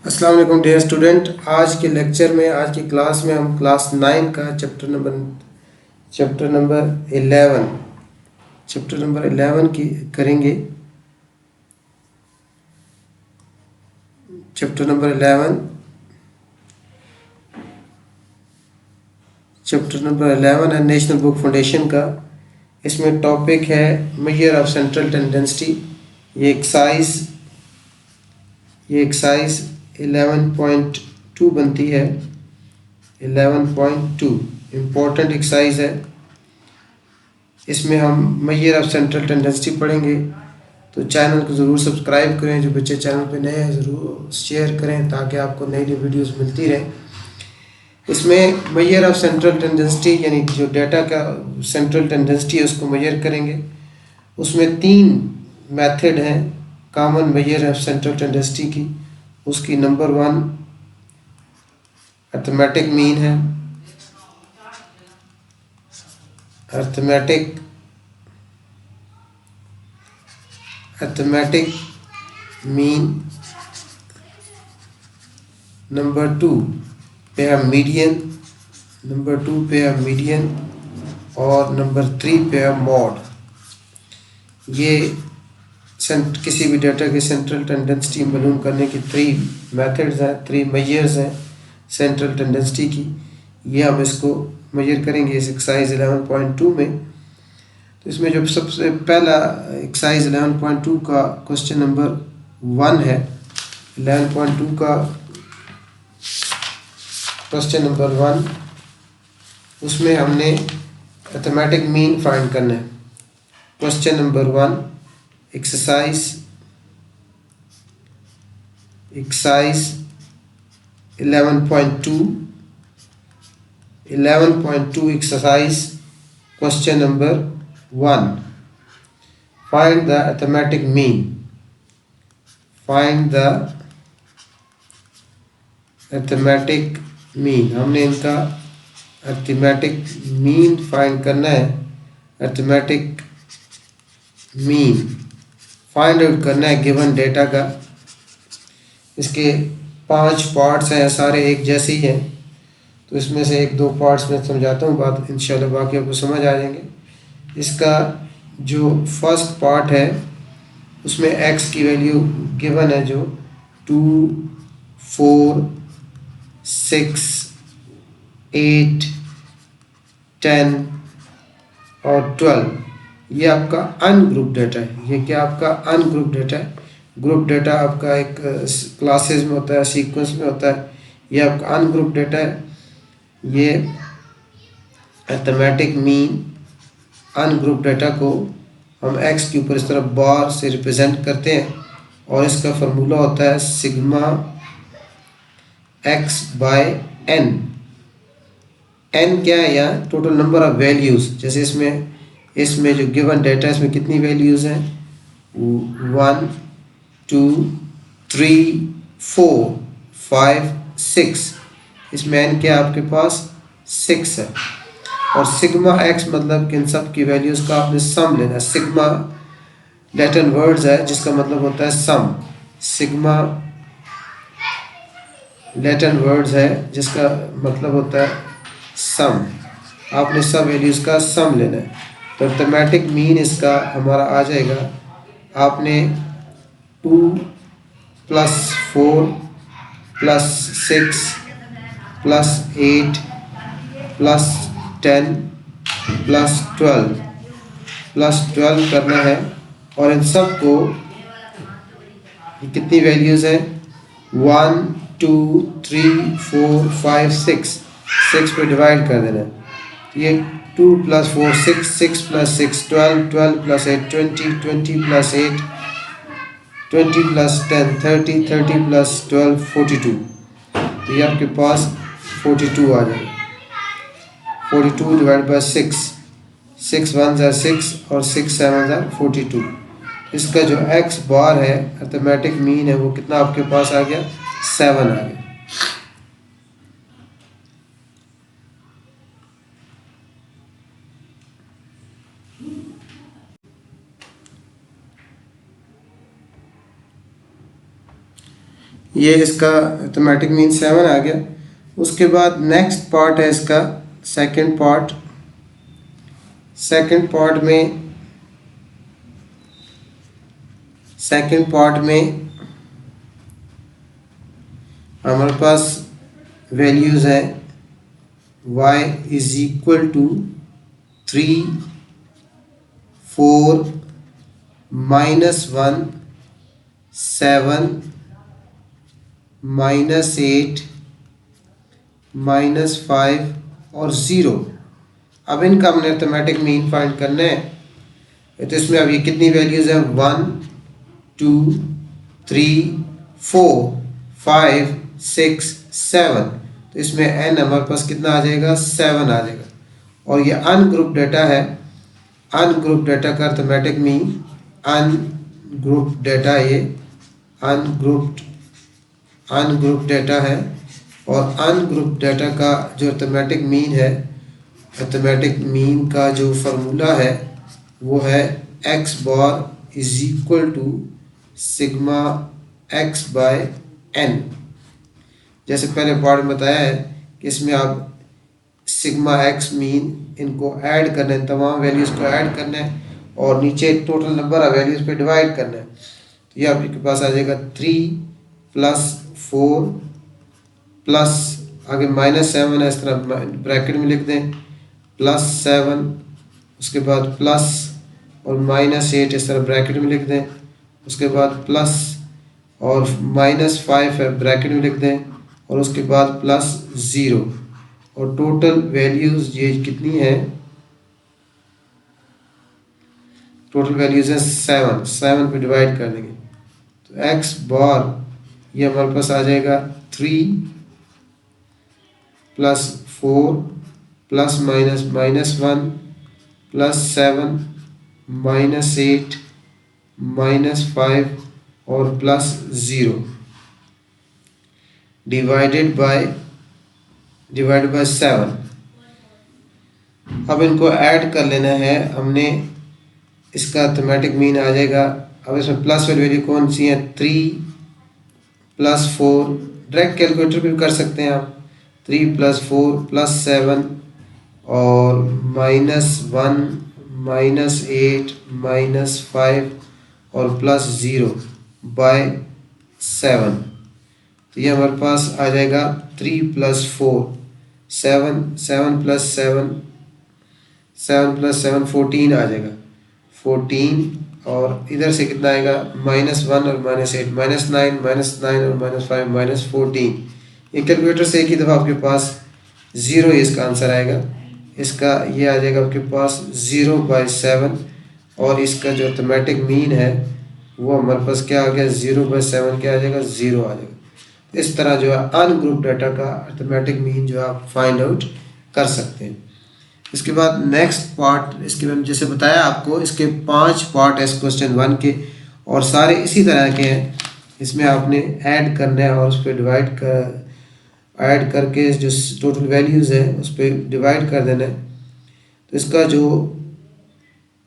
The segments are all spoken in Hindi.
अस्सलाम वालेकुम डियर स्टूडेंट। आज के लेक्चर में, आज की क्लास में हम क्लास 9 का चैप्टर नंबर 11 की करेंगे। चैप्टर नंबर 11 है नेशनल बुक फाउंडेशन का। इसमें टॉपिक है मेजर ऑफ सेंट्रल टेंडेंसी। ये एक्साइज 11.2 बनती है। 11.2 इम्पोर्टेंट एक्सरसाइज है। इसमें हम मेजर ऑफ सेंट्रल टेंडेंसी पढ़ेंगे। तो चैनल को ज़रूर सब्सक्राइब करें। जो बच्चे चैनल पे नए हैं ज़रूर शेयर करें ताकि आपको नई नई वीडियोस मिलती रहे। इसमें मेजर ऑफ सेंट्रल टेंडेंसी यानी जो डाटा का सेंट्रल टेंडेंसी है उसको मेजर करेंगे। उसमें 3 मेथड हैं common measure of central tendency की। उसकी नंबर 1 अर्थमेटिक मीन है। Arithmetic mean. नंबर 2 पे है मीडियन। और नंबर 3 पे है मॉड। ये किसी भी डाटा की सेंट्रल टेंडेंसी मालूम करने की 3 मेथड्स हैं, 3 मेजर्स हैं सेंट्रल टेंडेंसी की। ये हम इसको मेजर करेंगे इस एक्सरसाइज 11.2 में। तो इसमें जो सबसे पहला एक्सरसाइज 11.2 का क्वेश्चन नंबर 1 है। 11.2 का क्वेश्चन नंबर 1, उसमें हमने अर्थमेटिक मीन फाइंड करना है। Question number 1 exercise 11.2 exercise question number 1, find the arithmetic mean. हमने इनका अर्थमेटिक मीन फाइंड करना है। अर्थमेटिक मीन फाइंड आउट करना है गिवन डेटा का। इसके 5 पार्ट्स हैं, सारे एक जैसे ही हैं। तो इसमें से 1-2 पार्ट्स में समझाता हूँ, बात इंशाल्लाह बाकी आपको समझ आ जाएंगे। इसका जो फर्स्ट पार्ट है उसमें x की वैल्यू गिवन है जो 2, 4, 6, 8, 10 और 12। ये आपका अनग्रुप डाटा है। ये क्या आपका अनग्रुप डाटा है। ग्रुप डाटा आपका एक क्लासेस में होता है, सीक्वेंस में होता है। ये आपका अनग्रुप डाटा है। ये अर्थमेटिक मीन अनग्रुप डाटा को हम x के ऊपर इस तरह बार से रिप्रेजेंट करते हैं और इसका फार्मूला होता है sigma x by n। n क्या है? यहाँ टोटल नंबर ऑफ वैल्यूज़। जैसे इसमें जो गिवन डाटा है इसमें कितनी वैल्यूज़ हैं? 1, 2, 3, 4, 5, 6। इसमें n क्या आपके पास 6 है। और सिग्मा x मतलब कि इन सब की वैल्यूज़ का आपने सम लेना है। सिग्मा लैटिन वर्ड्स है जिसका मतलब होता है सम। सिग्मा लैटिन वर्ड्स है जिसका मतलब होता है सम। आपने सब वैल्यूज़ का सम लेना है। तो अर्थमेटिक मीन इसका हमारा आ जाएगा, आपने 2 + 4 + 6 + 8 + 10 + 12 करना है। और इन सब को कितनी वैल्यूज़ हैं? 1, 2, 3, 4, 5, 6 पे डिवाइड कर देना है। ये 2 + 4 6, 6 + 6 12, 12 + 8 20, 20 + 8 20 + 10 30, 30 + 12 42। तो ये आपके पास 42 आ जाएगा। 42 / 6, 6 1s are 6 और 6 7s are 42। इसका जो x बार है अर्थमेटिक मीन है वो कितना आपके पास आ गया? 7 आ गया। ये इसका अर्थमेटिक मीन 7 आ गया। उसके बाद नेक्स्ट पार्ट है इसका सेकंड पार्ट। सेकंड पार्ट में हमारे पास वैल्यूज़ है y इज इक्वल टू 3, 4, -1, 7, -8, -5 और 0। अब इनका हमने अर्थमेटिक मीन फाइंड करना है। तो इसमें अब ये कितनी वैल्यूज़ हैं 1, 2, 3, 4, 5, 6, 7। तो इसमें n हमारे पास कितना आ जाएगा 7 आ जाएगा। और ये अनग्रुप डाटा है। अनग्रुप डाटा का अर्थमेटिक मीन अनग्रुप डाटा, ये अनग्रुप डाटा है। और अनग्रुप डाटा का जो अर्थमेटिक मीन है, अर्थमेटिक मीन का जो फार्मूला है वो है x bar is equal to sigma x by n। जैसे पहले पार्ट में बताया है कि इसमें आप सिग्मा x मीन इनको ऐड करना है, तमाम वैल्यूज़ को ऐड करना है और नीचे टोटल नंबर ऑफ वैल्यूज़ पे डिवाइड करना है। तो ये आपके पास आ जाएगा 3 + 4 प्लस आगे -7 है, इस तरह ब्रैकेट में लिख दें, +7, उसके बाद प्लस और -8 इस तरह ब्रैकेट में लिख दें, उसके बाद प्लस और -5 है ब्रैकेट में लिख दें और उसके बाद +0 और टोटल वैल्यूज़ ये कितनी है, टोटल वैल्यूज़ है 7 पे डिवाइड कर देंगे। तो x बार ये हमारे पास आ जाएगा 3 + 4 ± -1 +7 -8 -5 और +0 डिवाइडेड बाय 7। अब इनको ऐड कर लेना है हमने, इसका अर्थमेटिक मीन आ जाएगा। अब इसमें प्लस वाली वैल्यू कौन सी है, 3 + 4, डायरेक्ट कैलकुलेटर भी कर सकते हैं आप, 3 + 4 +7 और -1 -8 -5 और +0 बाय 7। तो ये हमारे पास आ जाएगा 3 + 4 7 7 + 7 7 + 7 14 आ जाएगा, 14 और इधर से कितना आएगा -1 और -8 -9 -9 और -5 -14। ये कैलकुलेटर से एक ही दफ़ा आपके पास 0 ही इसका आंसर आएगा। इसका ये आ जाएगा आपके पास 0/7 और इसका जो अर्थमेटिक मीन है वो हमारे पास क्या आ गया 0/7 क्या आ जाएगा 0 आ जाएगा। इस तरह जो है अनग्रुप डाटा का अर्थमेटिक मीन जो आप फाइंड आउट कर सकते हैं। इसके बाद नेक्स्ट पार्ट, इसके बाद जैसे बताया आपको इसके 5 पार्ट है इस क्वेश्चन 1 के और सारे इसी तरह के हैं। इसमें आपने ऐड करना है और उस पर ऐड करके जो टोटल वैल्यूज़ है उस पर डिवाइड कर देना है। तो इसका जो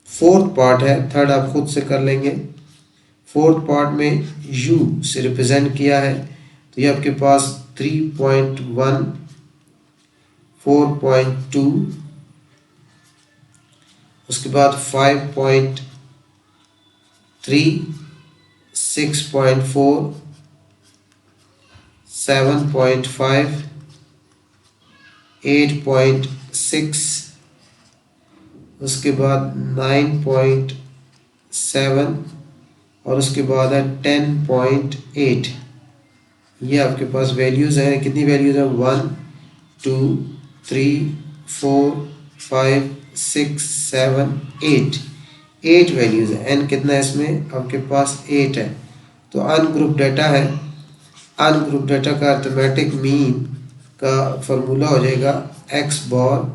4th पार्ट है, थर्ड आप खुद से कर लेंगे। 4th पार्ट में u से रिप्रेजेंट किया है, तो ये आपके पास 3.1 4.2 उसके बाद 5.3 6.4 7.5 8.6 उसके बाद 9.7 और उसके बाद है 10.8। ये आपके पास वैल्यूज़ हैं। कितनी वैल्यूज़ हैं 1 2 3 4 5 6 7 8 वैल्यूज़ है। n कितना है इसमें आपके पास 8 है। तो अनग्रुप डाटा है। अनग्रुप डाटा का अर्थमेटिक मीन का फार्मूला हो जाएगा x bar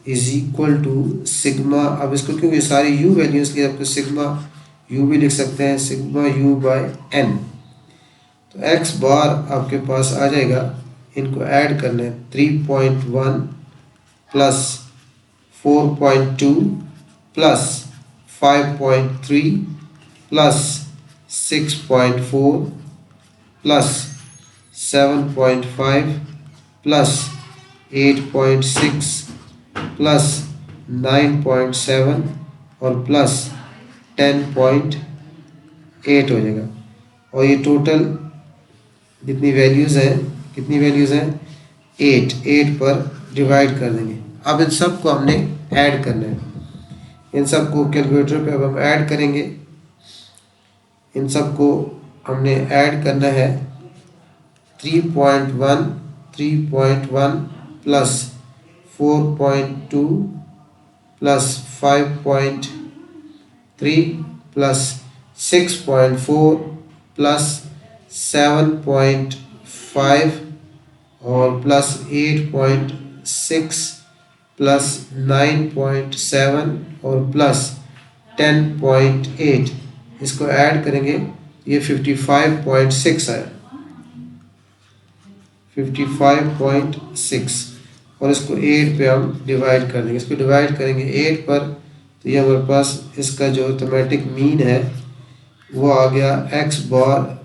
is equal to sigma. अब इसको क्योंकि सारी u वैल्यूज़ की आपको सिग्मा u भी लिख सकते हैं, सिग्मा u/n। तो x बार आपके पास आ जाएगा, इनको ऐड करना है 3.1 plus 4.2 plus 5.3 plus 6.4 plus 7.5 plus 8.6 plus 9.7 और प्लस 10.8 हो जाएगा। और ये टोटल जितनी वैल्यूज़ हैं, कितनी वैल्यूज़ हैं, 8 पर डिवाइड कर देंगे। अब इन सब को हमने ऐड करना है। इन सब को कैलकुलेटर पे अब हम ऐड करेंगे। इन सब को हमने ऐड करना है। 3.1 प्लस 4.2 प्लस 5.3 प्लस 6.4 प्लस 7.5 और प्लस 8.6 प्लस 9.7 और प्लस 10.8, इसको ऐड करेंगे, ये 55.6 है, 55.6। और इसको 8 पे हम डिवाइड कर देंगे। इसको डिवाइड करेंगे 8 पर, तो ये हमारे पास इसका जो अर्थमेटिक मीन है वो आ गया x बार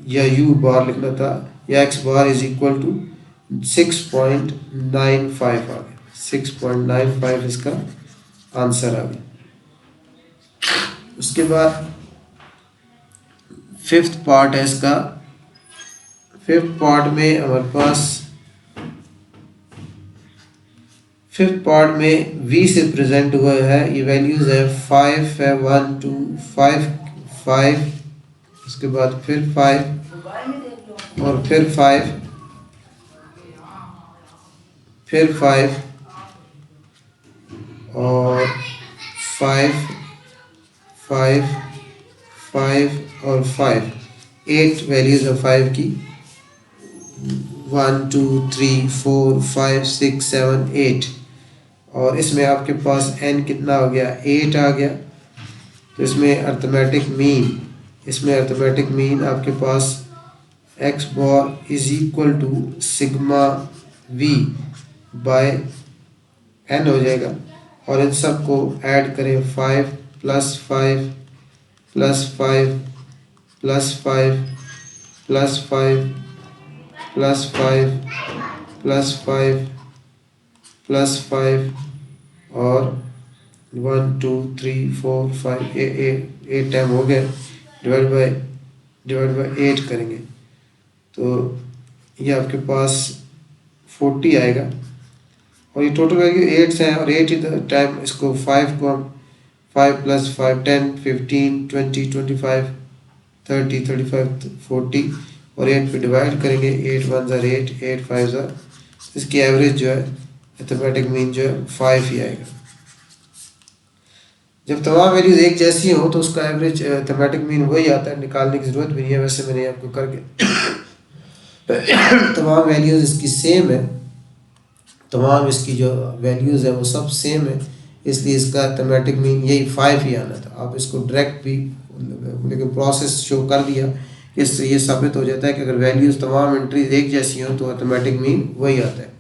या u बार लिखना था, या x bar is equal to 6.95 आ गया। 6.95 इसका आंसर आ गया। उसके बाद फिफ्थ पार्ट है इसका। फिफ्थ पार्ट में हमारे पास, फिफ्थ पार्ट में v से प्रेजेंट हुआ है, ये वैल्यूज है 5 है, 1 2 5 5, उसके बाद फिर 5 और फिर 5, फिर 5 और 5 5 5 और 5, 8 वैल्यूज है 5 की। 1 2 3 4 5 6 7 8, और इसमें आपके पास n कितना हो गया, 8 आ गया। तो इसमें अर्थमेटिक मीन आपके पास x bar is equal to sigma v by n हो जाएगा। और इन सब को ऐड करें, 5 plus 5 plus 5 plus 5 plus 5 plus 5 plus 5 plus 5 और 1 2 3 4 5 8 टाइम हो गया, डिवाइड बाय 8 करेंगे तो ये आपके पास 40 आएगा। और ये टोटल वैल्यू 8 है, और 8 टाइम इसको 5 को हम 5 प्लस 5 10 15 20 25 30 35 40 और 8 पे डिवाइड करेंगे। 8 1 ज़र 8, 8 5 ज़र, इसकी एवरेज जो है अर्थमेटिक मीन जो है 5 ही आएगा। जब तमाम वैल्यूज एक जैसी हो तो उसका एवरेज अर्थमेटिक मीन वही आता है, निकालने की ज़रूरत भी नहीं है। वैसे मैंने आपको करके तमाम वैल्यूज इसकी सेम है, तमाम इसकी जो वैल्यूज़ है वो सब सेम है, इसलिए इसका अर्थमेटिक मीन यही 5 ही आना था। आप इसको डायरेक्ट भी लेकिन प्रोसेस शो कर दिया, इससे ये साबित हो जाता है कि अगर वैल्यूज़ तमाम एंट्रीज एक जैसी हो तो अर्थमेटिक मीन वही आता है।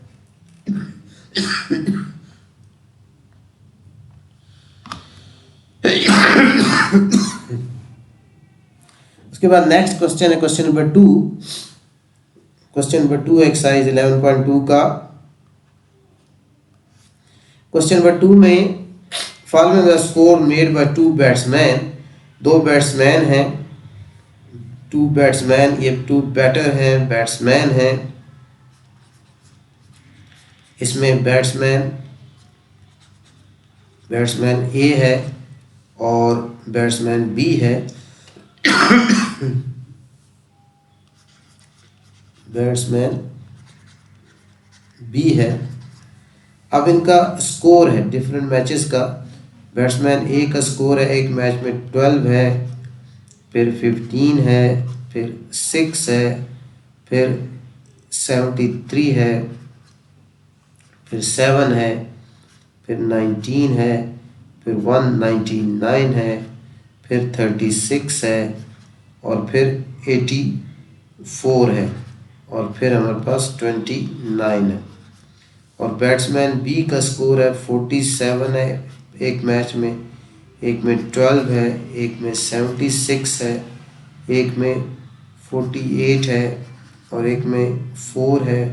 उसके बाद नेक्स्ट क्वेश्चन है question number 2। Question number 2 exercise 11.2 का। क्वेश्चन नंबर 2 में following the score made by 2 batsman, 2 batsman हैं, 2 बैट्समैन, ये 2 बैटर हैं, बैट्समैन हैं। इसमें बैट्समैन ए है और बैट्समैन बी है। बैट्समैन बी है। अब इनका स्कोर है डिफरेंट मैचेस का। बैट्समैन ए का स्कोर है एक मैच में 12 है, फिर 15 है, फिर 6 है, फिर 73 है, फिर 7 है, फिर 19 है, फिर 199 है, फिर 36 है और फिर 84 है और फिर हमारे पास 29 है। और बैट्समैन बी का स्कोर है 47 है एक मैच में, एक में 12 है, एक में 76 है, एक में 48 है और एक में 4 है,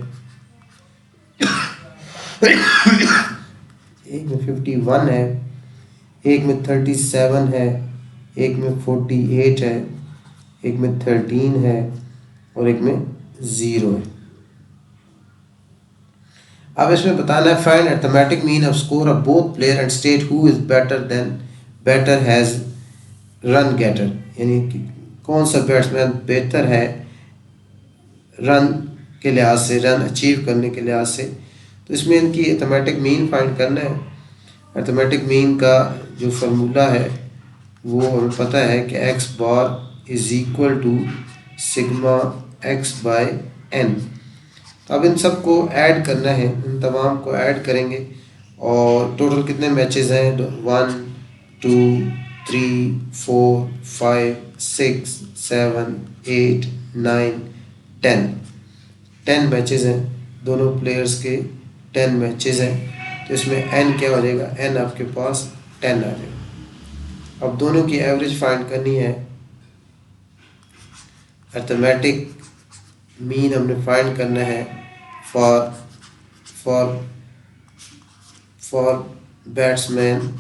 एक में 51 है, एक में 37 है, एक में 48 है, एक में 13 है और एक में 0 है। अब इसमें बताना है find arithmetic mean of score of both player and state who is better has run getter, यानी कि कौन सा बैट्समैन बेहतर है रन के लिहाज से, रन अचीव करने के लिहाज से। तो इसमें इनकी अर्थमेटिक मीन फाइंड करना है। अर्थमेटिक मीन का जो फार्मूला है वो हमें पता है कि x bar is equal to sigma x by n. अब इन सब को ऐड करना है, इन तमाम को ऐड करेंगे और टोटल कितने मैचेस हैं, 1 2 3 4 5 6 7 8 9 10 मैचेस हैं, दोनों प्लेयर्स के 10 मैचेस हैं। तो इसमें एन क्या हो जाएगा, एन आपके पास 10 आ जाएगा। अब दोनों की एवरेज फाइंड करनी है। अर्थमेटिक मीन हमने फाइंड करना है for batsman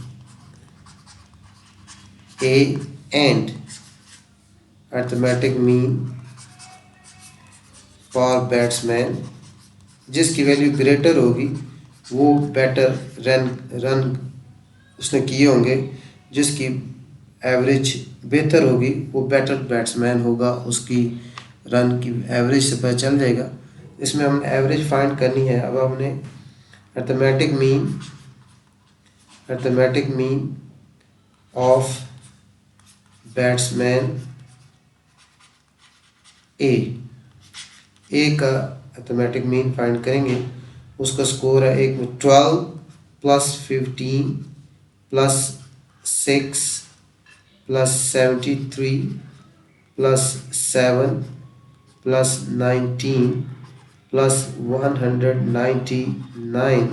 A and arithmetic mean for batsman जिसकी वैल्यू ग्रेटर होगी वो बेटर रन उसने किए होंगे, जिसकी एवरेज बेहतर होगी वो बेटर बैट्समैन होगा, उसकी रन की एवरेज से पता चल जाएगा। इसमें हम एवरेज फाइंड करनी है। अब हमने अर्थमेटिक मीन ऑफ बैट्समैन ए का अर्थमेटिक मीन फाइंड करेंगे। उसका स्कोर है, एक में 12 plus 15 plus 6 plus 73 plus 7 plus 19 plus 199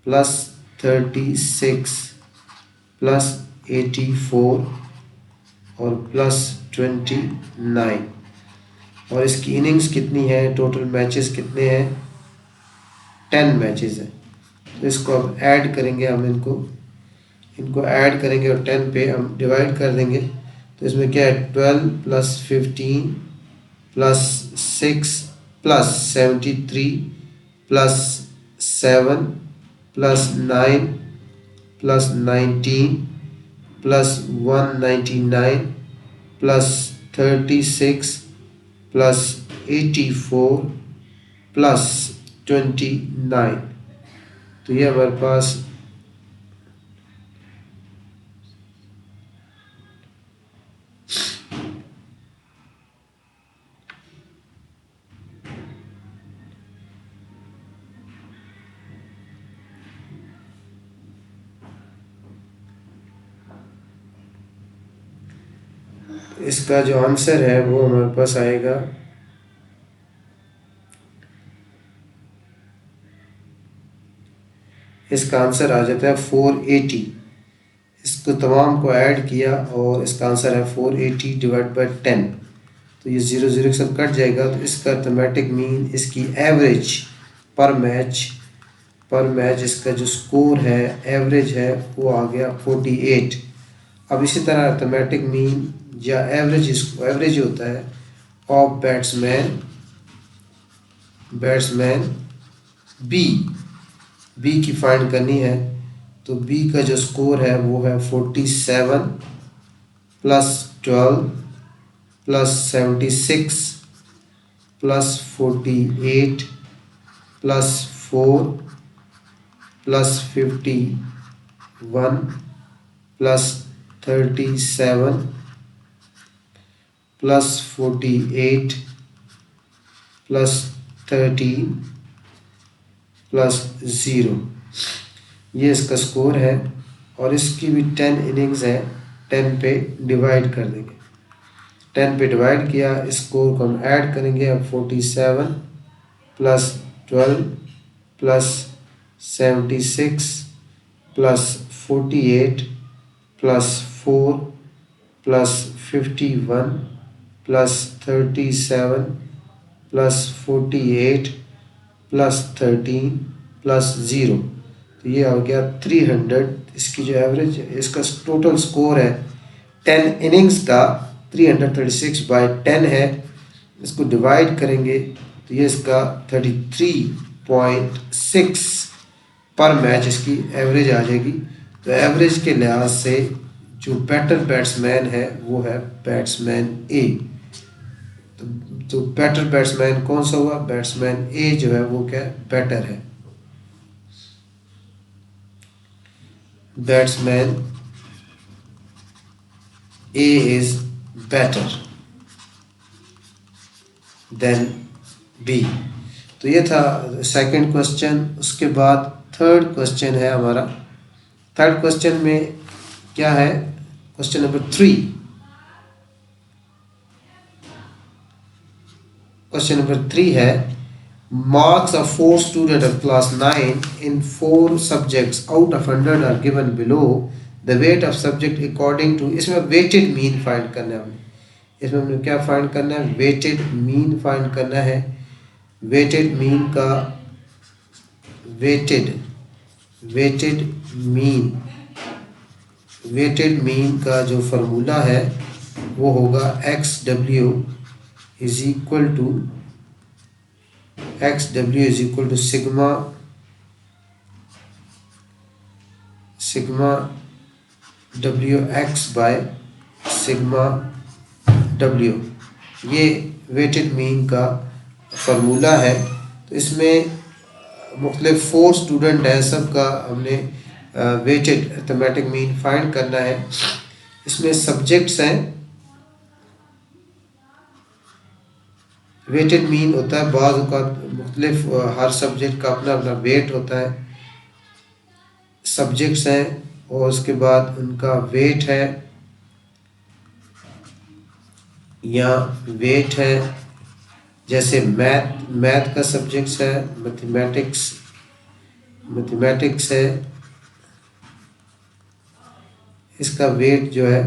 plus 36 plus 84 और प्लस 29। और इसकी इनिंग्स कितनी है, टोटल मैचेस कितने हैं, 10 मैचेस हैं। तो इसको अब ऐड करेंगे, हम इनको ऐड करेंगे और 10 पे हम डिवाइड कर देंगे। तो इसमें क्या है, 12 plus 15 plus 6 plus 73 plus 7 plus 9 plus 19 plus 199 plus 36 plus 84 plus 29। तो ये हमारे पास इसका जो आंसर है वो हमारे पास आएगा इसका आंसर आ जाता है 480। इसको तमाम को ऐड किया और इसका आंसर है 480 डिवाइड बाय 10। तो ये 0 0 सब कट जाएगा। तो इसका अर्थमेटिक मीन, इसकी एवरेज पर मैच इसका जो स्कोर है, एवरेज है, वो आ गया 48। अब इसी तरह अर्थमेटिक मीन या एवरेज होता है ऑफ बैट्समैन बी की फाइंड करनी है। तो बी का जो स्कोर है वो है 47 plus 12 plus 76 plus 48 plus 4 plus 51 plus 37 plus 48 plus 13 plus 0। ये इसका स्कोर है और इसकी भी 10 इनिंग्स है। 10 पे डिवाइड कर देंगे, 10 पे डिवाइड किया, स्कोर को हम ऐड करेंगे। अब 47 plus 12 plus 76 plus 48 plus 4 plus 51 plus 37 plus 48 plus 13 plus 0, तो ये हो गया 300। इसकी जो एवरेज, इसका टोटल स्कोर है 10 इनिंग्स का 336/10 है। इसको डिवाइड करेंगे तो ये इसका 33.6 पर मैच इसकी एवरेज आ जाएगी। तो एवरेज के लिहाज से जो बेटर बैट्समैन है वो है बैट्समैन ए। तो बेटर बैट्समैन कौन सा हुआ? बैट्समैन ए जो है वो क्या बेटर है। Batsman A is better than B. तो ये था सेकंड क्वेश्चन। उसके बाद थर्ड क्वेश्चन है हमारा। थर्ड क्वेश्चन में क्या है? Question number 3। क्वेश्चन नंबर 3 है, marks of 4 students of class 9 in 4 subjects out of 100 are given below. The weight of subject according to, इसमें weighted mean find करना है हमने। इसमें हमने क्या फाइंड करना है? weighted mean फाइंड करना है। weighted mean का weighted mean का जो फॉर्मूला है वो होगा XW is equal to sigma WX by sigma W। ये वेटेड मीन का फॉर्मूला है। तो इसमें मुख्तलिफ 4 स्टूडेंट हैं, सबका हमने वेटेड अर्थमेटिक मीन फाइंड करना है। इसमें सब्जेक्ट्स हैं। वेटेड मीन होता है बाज़ औक़ात मुख्तलिफ, हर सब्जेक्ट का अपना अपना वेट होता है। सब्जेक्ट्स हैं और उसके बाद उनका वेट है या वेट है। जैसे मैथ का सब्जेक्ट्स है, मैथमेटिक्स है, इसका वेट जो है,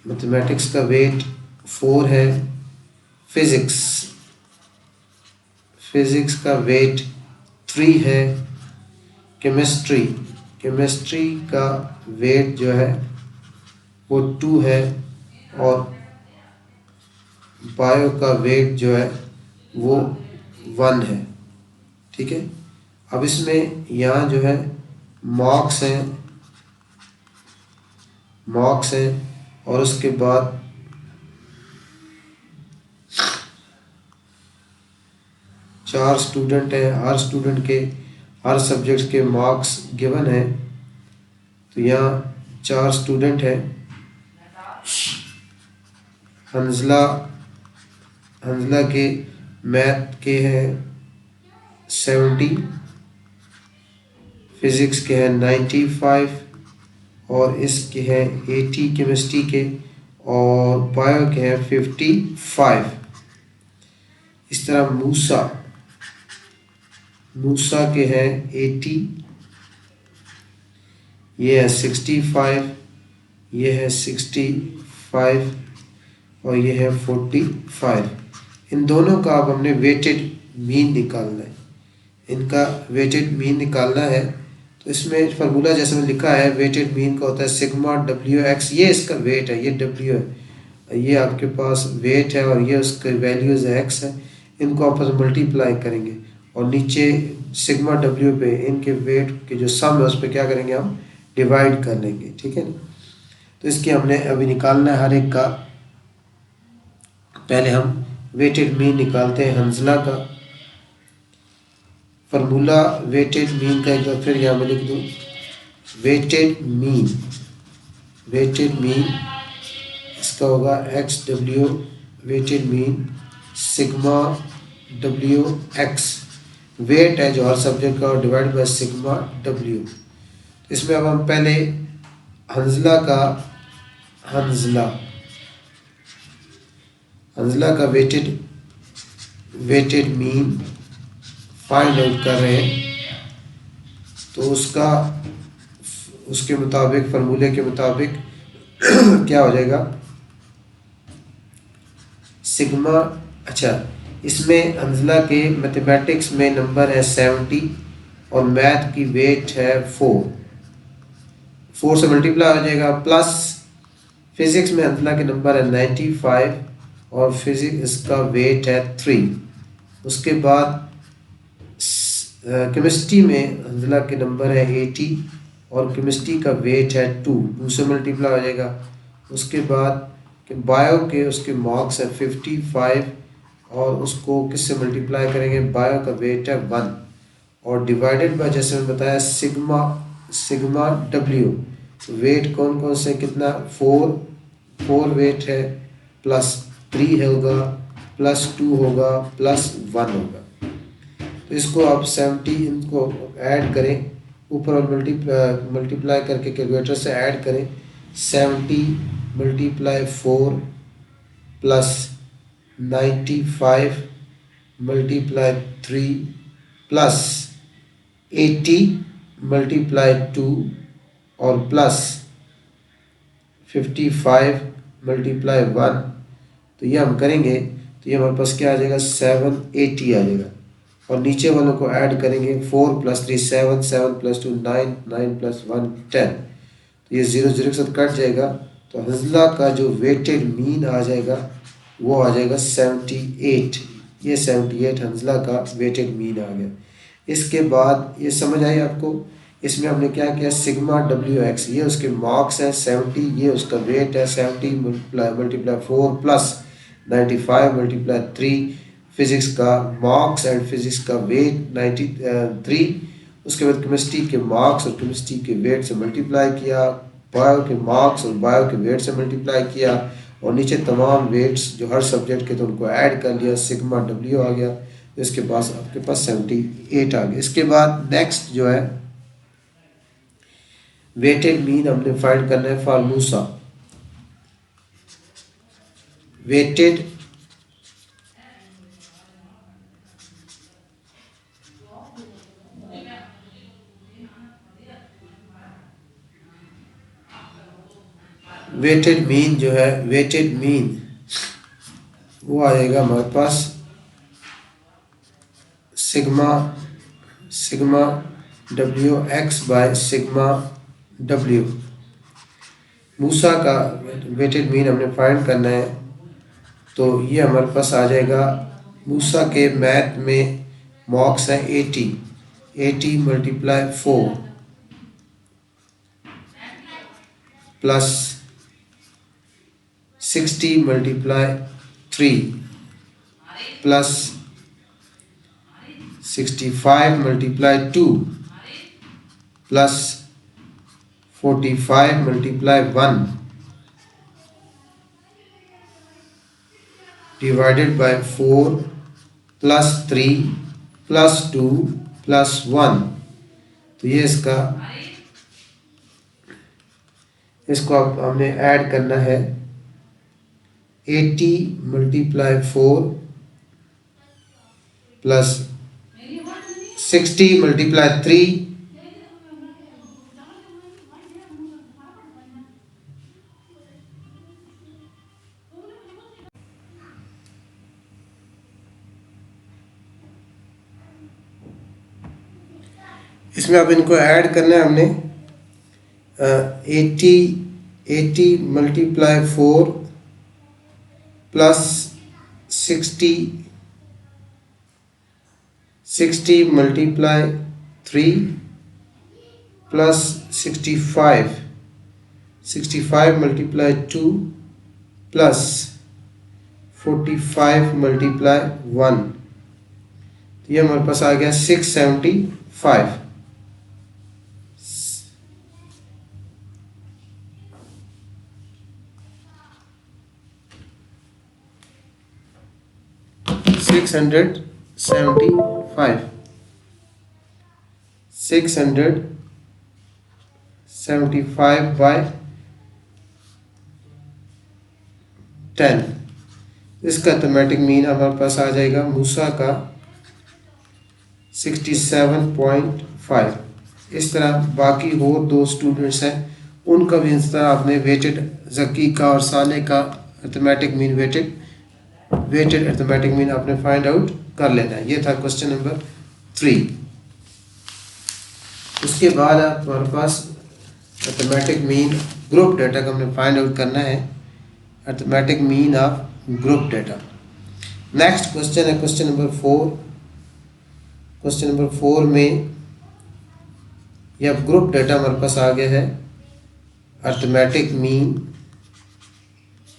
मैथमेटिक्स का वेट 4 है। फिज़िक्स का वेट 3 है। केमिस्ट्री का वेट जो है वो 2 है और बायो का वेट जो है वो 1 है। ठीक है। अब इसमें यहाँ जो है मार्क्स हैं और उसके बाद चार स्टूडेंट हैं। हर स्टूडेंट के हर सब्जेक्ट के मार्क्स गिवन है। तो यहाँ 4 स्टूडेंट हैं। हंजला के मैथ के हैं 70, फिज़िक्स के हैं 95 और इसके हैं 80 केमिस्ट्री के, और बायो के हैं 55। इस तरह मूसा के हैं 80, ये है 65, ये है 65 और ये है 45। इन दोनों का अब हमने वेटेड मीन निकालना है। इनका वेटेड मीन निकालना है। तो इसमें फार्मूला जैसे में लिखा है, वेटेड मीन का होता है सिग्मा WX। ये इसका वेट है, ये W है, ये आपके पास वेट है और ये उसके वैल्यूज X है। इनको आपस में मल्टीप्लाई करेंगे और नीचे सिग्मा W पे इनके वेट के जो सम है उस पर क्या करेंगे, हम डिवाइड कर लेंगे। ठीक है ना। तो इसके हमने अभी निकालना है हर एक का। पहले हम वेटेड मीन निकालते हैं। हंजला का फार्मूला वेटेड मीन का एक बार फिर यहाँ मैं लिख दूँ। वेटेड मीन इसका होगा XW weighted mean sigma WX। Weight है जो हर सब्जेक्ट का, डिवाइड बाय सिग्मा W। इसमें अब हम पहले हंजला का वेटेड मीन फाइंड आउट कर रहे हैं। तो उसके मुताबिक, फार्मूले के मुताबिक क्या हो जाएगा, सिग्मा, अच्छा इसमें हंजला के मैथमेटिक्स में नंबर है 70 और मैथ की वेट है 4 से मल्टीप्लाई हो जाएगा, प्लस फिजिक्स में हंजला के नंबर है 95 और फिजिक्स का वेट है 3। उसके बाद केमिस्ट्री में हंजला के नंबर है 80 और केमिस्ट्री का वेट है 2 से मल्टीप्लाई हो जाएगा। उसके बाद बायो के उसके मार्क्स है 55 और उसको किससे मल्टीप्लाई करेंगे, बायो का वेट है 1 और डिवाइडेड बाय, जैसे मैंने बताया सिग्मा डब्ल्यू, वेट कौन कौन से कितना 4 वेट है, प्लस 3 होगा, प्लस 2 होगा, प्लस 1 होगा। तो इसको आप 70 इनको ऐड करें, ऊपर और मल्टीप्लाई करके कैलकुलेटर से ऐड करें। 70 multiply 4 plus 95 multiply 3 plus 80 multiply 2 और प्लस 55 मल्टीप्लाई 1। तो ये हम करेंगे तो ये हमारे पास क्या आ जाएगा, 780 आ जाएगा। और नीचे वालों को ऐड करेंगे, 4 प्लस 3 7, 7 प्लस 2 9, 9 प्लस 1 10। तो ये 0 0 के साथ कट जाएगा। तो हंजला का जो वेटेड मीन आ जाएगा वो आ जाएगा 78। ये 78 हंजला का वेटेड मीन आ गया। इसके बाद ये समझ आई आपको, इसमें हमने क्या किया, सिग्मा डब्ल्यू एक्स, ये उसके मार्क्स है 70, ये उसका वेट है 70 मल्टीप्लाई 4 प्लस 95 मल्टीप्लाई 3, फिजिक्स का मार्क्स एंड फिजिक्स का वेट 93। उसके बाद केमिस्ट्री के मार्क्स और केमिस्ट्री के वेट से मल्टीप्लाई किया, बायो के मार्क्स और बायो के वेट से मल्टीप्लाई किया और नीचे तमाम वेट्स जो हर सब्जेक्ट के थे उनको ऐड कर लिया, सिग्मा डब्ल्यू आ गया। तो इसके पास आपके पास 78 आ गया। इसके बाद नेक्स्ट जो है वेटेड मीन हमने फाइंड करना है फॉर मूसा। वेटेड मीन जो है, वेटेड मीन वो आएगा हमारे पास sigma W X by sigma W. मूसा का वेटेड मीन हमने फाइंड करना है तो ये हमारे पास आ जाएगा, मूसा के मैथ में मार्क्स है 80 multiply 4 plus 60 multiply 3 plus 65 multiply 2 plus 45 multiply 1 divided by 4 plus 3 plus 2 plus 1। तो ये इसको अब हमने ऐड करना है, 80 मल्टीप्लाई 4 प्लस 60 मल्टीप्लाई 3 इसमें अब इनको ऐड करना है हमने, 80 multiply 4 plus 60 multiply 3 plus 65 multiply 2 plus 45 multiply 1। तो ये हमारे पास आ गया 675। $675 by 10। इसका अर्थमेटिक मीन हमारे पास आ जाएगा मूसा का 67.5। इस तरह बाकी और 2 स्टूडेंट्स हैं, उनका भी इस तरह आपने वेटेड, जकी का और साले का arithmetic mean weighted weighted arithmetic mean आपने फाइंड आउट कर लेना है। ये था क्वेश्चन नंबर 3। उसके बाद हमारे पास अर्थमेटिक मीन ग्रुप डेटा का हमने फाइंड आउट करना है, arithmetic mean of group data. Next question है क्वेश्चन नंबर 4। क्वेश्चन नंबर 4 में यह ग्रुप डेटा हमारे पास आ गया है, arithmetic mean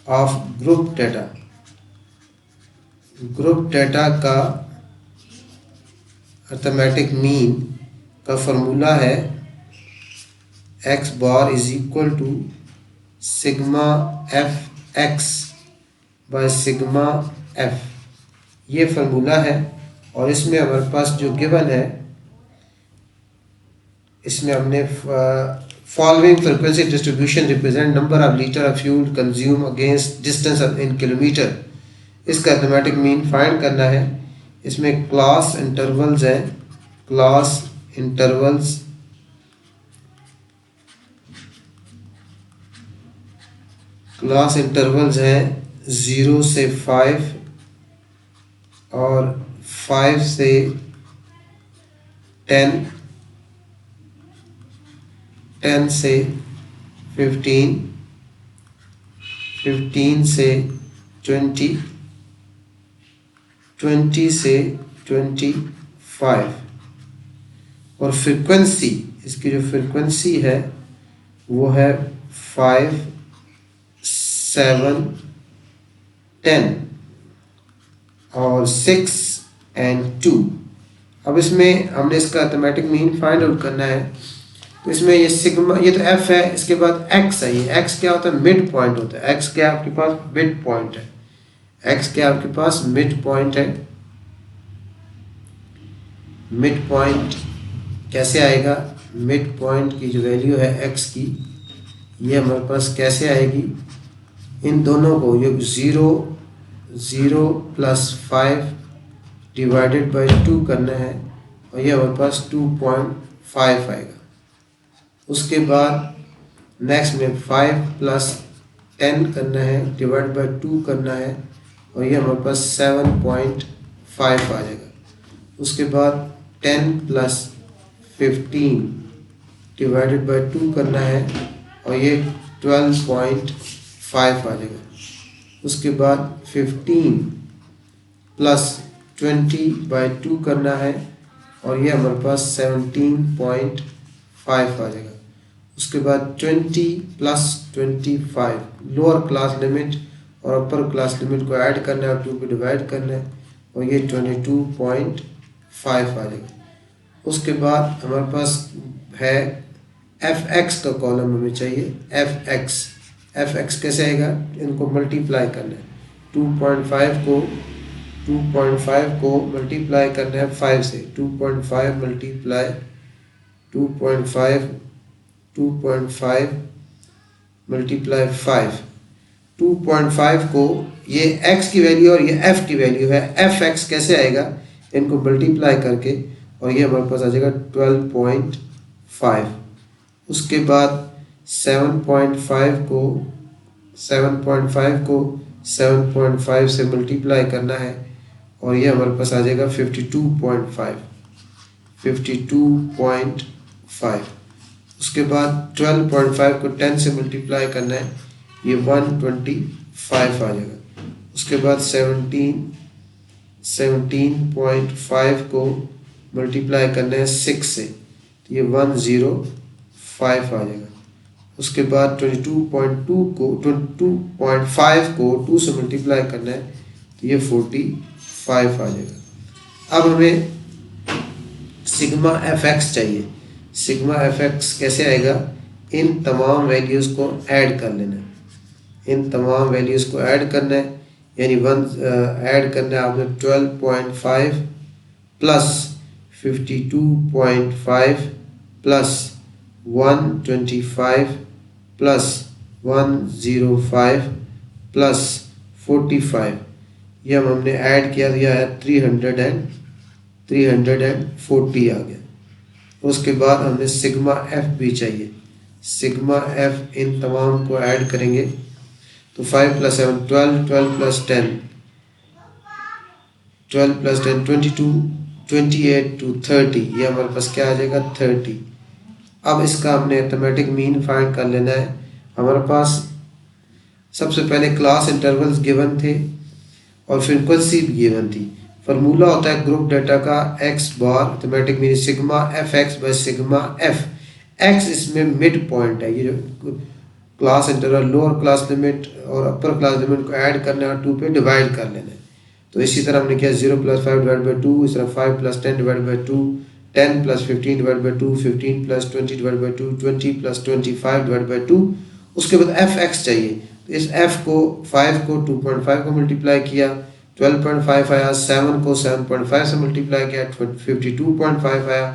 of group data. Group data का अर्थमेटिक मीन का फॉर्मूला है x bar is equal to sigma f x by sigma f. ये फार्मूला है और इसमें हमारे पास जो गिवन है, इसमें हमने following frequency distribution represent number of litre of fuel consume against distance in kilometre. इसका अर्थमेटिक मीन फाइंड करना है। इसमें क्लास इंटरवल्स है, क्लास इंटरवल्स हैं 0 से 5 और 5 से 10, 10 से 15, 15 से 20, 20 से 25। और फ्रीक्वेंसी, इसकी जो फ्रीक्वेंसी है वो है 5, 7, 10 और 6 एंड 2। अब इसमें हमने इसका अर्थमेटिक मीन फाइंड आउट करना है। तो इसमें ये सिग्मा, ये तो एफ है, इसके बाद एक्स है। ये एक्स क्या होता है? मिड पॉइंट होता है। एक्स क्या आपके पास? मिड पॉइंट है। एक्स क्या आपके पास? मिड पॉइंट है। मिड पॉइंट कैसे आएगा? मिड पॉइंट की जो वैल्यू है एक्स की, ये हमारे पास कैसे आएगी? इन दोनों को ये 0 प्लस 5 डिवाइडेड बाई 2 करना है और ये हमारे पास 2.5 आएगा। उसके बाद नेक्स्ट में 5 प्लस 10 करना है, डिवाइड बाई 2 करना है और ये हमारे पास 7.5 आ जाएगा। उसके बाद 10 प्लस 15 डिवाइडेड बाई 2 करना है और ये 12.5 आ जाएगा। उसके बाद 15 प्लस 20 बाई 2 करना है और ये हमारे पास 17.5 आ जाएगा। उसके बाद 20 प्लस 25, लोअर क्लास लिमिट और अपर क्लास लिमिट को ऐड करना है और 2 को डिवाइड करना है और ये 22.5 आ जाएगा। उसके बाद हमारे पास है एफ एक्स का कॉलम हमें चाहिए। एफ एक्स कैसे आएगा? इनको मल्टीप्लाई करना है। 2.5 को मल्टीप्लाई करना है 5 से। 2.5 मल्टीप्लाई 2.5 मल्टीप्लाई 5। 2.5 को, ये x की वैल्यू और ये f की वैल्यू है। एफ एक्स कैसे आएगा? इनको मल्टीप्लाई करके और ये हमारे पास आ जाएगा 12.5। उसके बाद 7.5 को 7.5 से मल्टीप्लाई करना है और ये हमारे पास आ जाएगा 52.5। उसके बाद 12.5 को 10 से मल्टीप्लाई करना है, ये 125 आ जाएगा। उसके बाद 17.5 को मल्टीप्लाई करना है 6 से, तो ये 105 आ जाएगा। उसके बाद 22.5 को 2 से मल्टीप्लाई करना है, तो ये 45 आ जाएगा। अब हमें सिग्मा एफ एक्स चाहिए। सिग्मा एफ एक्स कैसे आएगा? इन तमाम वैल्यूज़ को ऐड कर लेना है। इन तमाम वैल्यूज़ को ऐड करना है, यानी ऐड करना है आपने 12.5 प्लस 52.5 प्लस 125 प्लस 105 प्लस 45, ये हमने ऐड किया, दिया है 340 आ गया। उसके बाद हमें सिग्मा एफ भी चाहिए। सिग्मा एफ इन तमाम को ऐड करेंगे तो 5 प्लस 7 12, 12 प्लस 10 12 प्लस 10 22, 28 to 30, ये हमारे पास क्या आ जाएगा 30। अब इसका हमने अर्थमेटिक मीन फाइंड कर लेना है। हमारे पास सबसे पहले क्लास इंटरवल्स गिवन थे और फ्रीक्वेंसी भी गिवन थी। फार्मूला होता है ग्रुप डेटा का x bar, arithmetic mean sigma f x by sigma f. X इसमें मिड पॉइंट है, ये जो class interval lower class limit और अपर क्लास लिमिट को ऐड करना है और 2 पे डिवाइड कर लेना है। तो इसी तरह हमने किया 0 प्लस 5 डिवाइड बाई 2, इस तरह 5 plus 10 divide by 2, 10 plus 15 divide by 2, 15 plus 20 divide by 2, 20 plus 25 divide by 2। उसके बाद एफ एक्स चाहिए, तो इस एफ को 5 को 2.5 को मल्टीप्लाई किया, 12.5 आया, 7 को 7.5 से मल्टीप्लाई किया, 52.5 आया,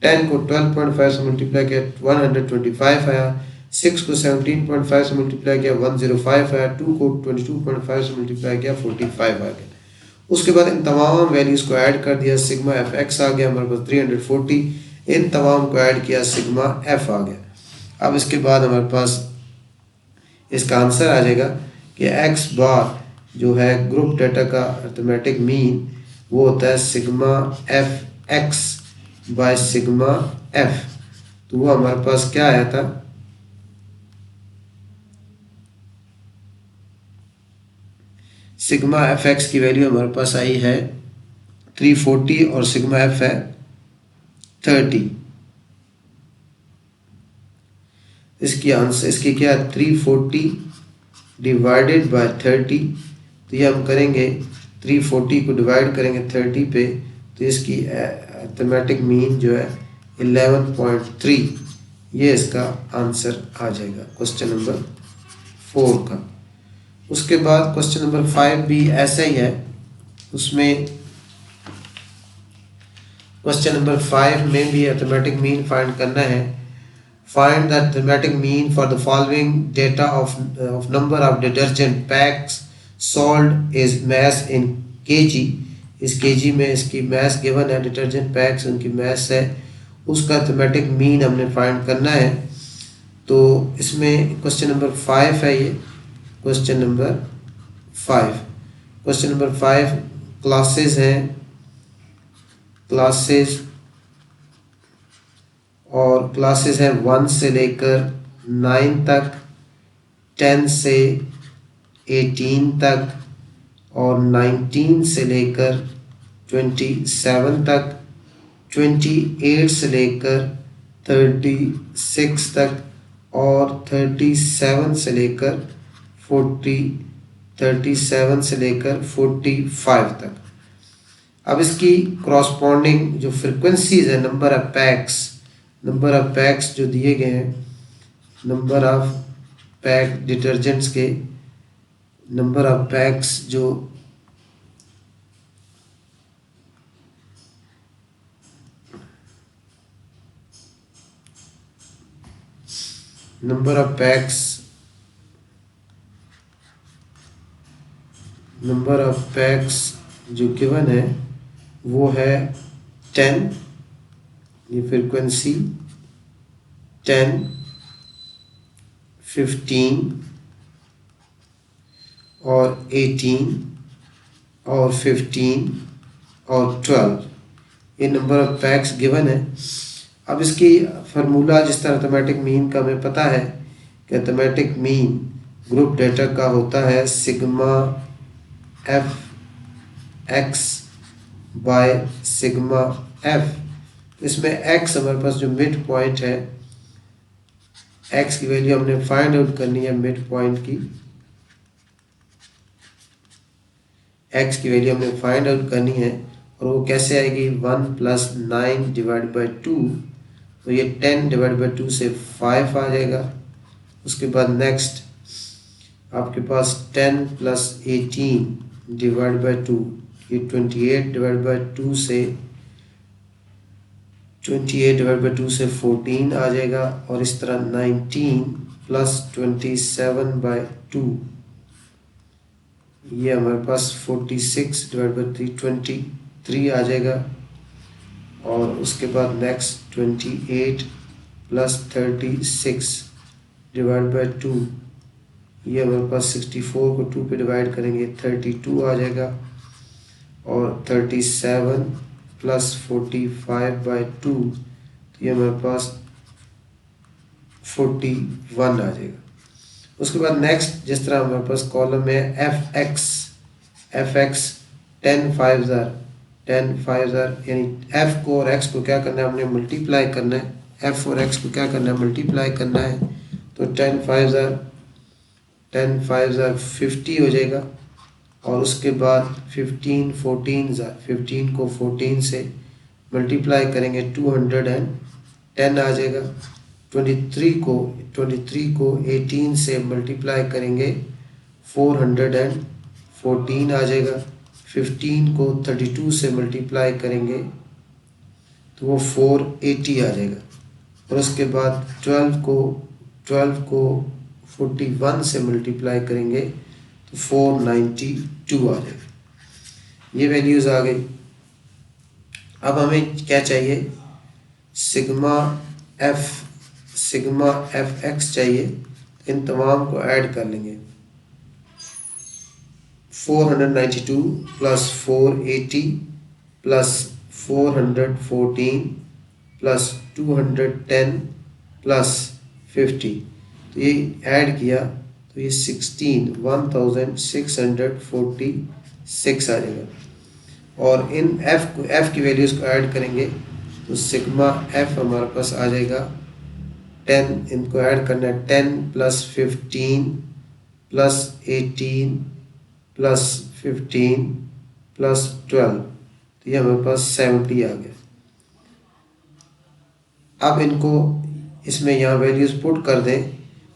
10 को 12.5 से मल्टीप्लाई किया, 125 आया, 6 को 17.5 से मल्टीप्लाई किया, 105 आया, 2 को 22.5 से मल्टीप्लाई किया, 45 आ गया। उसके बाद इन तमाम वैल्यूज़ को ऐड कर दिया, सिग्मा एफ एक्स आ गया हमारे पास 340, इन तमाम को ऐड किया, सिग्मा एफ आ गया। अब इसके बाद हमारे पास इसका आंसर आ जाएगा कि एक्स बार जो है ग्रुप डेटा का अर्थमेटिक मीन वो होता है sigma f x by sigma F. तो वो हमारे पास क्या आया था, सिग्मा एफ एक्स की वैल्यू हमारे पास आई है 340 और सिग्मा एफ है 30। इसकी आंसर इसकी क्या है 340 डिवाइडेड बाय 30। तो ये हम करेंगे 340 को डिवाइड करेंगे 30 पे, तो इसकी अर्थमेटिक मीन जो है 11.3, ये इसका आंसर आ जाएगा क्वेश्चन नंबर 4 का। उसके बाद क्वेश्चन नंबर 5 भी ऐसा ही है। उसमें क्वेश्चन नंबर 5 में भी अर्थमेटिक मीन फाइंड करना है। Find the arithmetic mean for the following data of number of detergent packs sold is mass in KG. इस केजी में इसकी मैस गिवन है, डिटर्जेंट पैक्स उनकी मैस है, उसका अर्थमेटिक मीन हमने फाइंड करना है। तो इसमें क्वेश्चन नंबर 5 है, ये question number 5। Question number 5 classes हैं, क्लासेस और क्लासेस हैं 1 से लेकर 9 तक, 10 से 18 तक और 19 से लेकर 27 तक, 28 से लेकर 36 तक और 37 से लेकर 45 तक। अब इसकी क्रॉसपॉन्डिंग जो फ्रिक्वेंसीज है, नंबर ऑफ पैक्स जो दिए गए हैं, नंबर ऑफ पैक डिटर्जेंट्स के नंबर ऑफ पैक्स जो नंबर ऑफ पैक्स जो गिवन है वो है 10, ये फ्रीक्वेंसी 10, 15 और 18 और 15 और 12, ये नंबर ऑफ पैक्स गिवन है। अब इसकी फार्मूला जिस तरह अर्थमेटिक मीन का हमें पता है कि अर्थमेटिक मीन ग्रुप डेटा का होता है sigma f x by sigma F. इसमें एक्स हमारे पास जो मिड पॉइंट है, एक्स की वैल्यू हमने फाइंड आउट करनी है, मिड पॉइंट की एक्स की वैल्यू हमने फाइंड आउट करनी है। और वो कैसे आएगी, 1 प्लस 9 डिवाइड बाई 2, तो ये 10 डिवाइड बाई 2 से 5 आ जाएगा। उसके बाद नेक्स्ट आपके पास 10 प्लस 18 डिवाइड बाई 2, ये 28 डिवाइड बाई 2 से 14 आ जाएगा। और इस तरह 19 प्लस 27 बाई 2, ये हमारे पास 46 डिवाइड बाई 23 आ जाएगा। और उसके बाद नेक्स्ट 28 प्लस 36 डिवाइड बाई 2, ये हमारे पास 64 को 2 पे डिवाइड करेंगे 32 आ जाएगा। और 37 प्लस 45/2, तो ये हमारे पास 41 आ जाएगा। उसके बाद नेक्स्ट, जिस तरह हमारे पास कॉलम है एफ एक्स 10 5 यानी एफ को और एक्स को क्या करना है, हमने मल्टीप्लाई करना है। एफ और एक्स को क्या करना है, मल्टीप्लाई करना है। तो 10 5 50 हो जाएगा। और उसके बाद 15 को 14 से मल्टीप्लाई करेंगे 210 आ जाएगा। 23 को 18 से मल्टीप्लाई करेंगे 414 आ जाएगा। 15 को 32 से मल्टीप्लाई करेंगे तो वो 480 आ जाएगा। और उसके बाद 12 को 41 से मल्टीप्लाई करेंगे तो 492 आ जाएगा। ये वैल्यूज़ आ गई। अब हमें क्या चाहिए, सिग्मा एफ एक्स चाहिए। इन तमाम को ऐड कर लेंगे। 492 प्लस 480 प्लस 414 प्लस 210 प्लस 50, तो ये ऐड किया तो ये 16,646 आ जाएगा। और इन एफ की वैल्यूज़ को ऐड करेंगे तो सिग्मा एफ हमारे पास आ जाएगा 10। इनको ऐड करना है 10 प्लस 15 प्लस 18 प्लस 15 प्लस 12, तो ये हमारे पास 70 आ गया। अब इनको इसमें यहाँ वैल्यूज़ पुट कर दें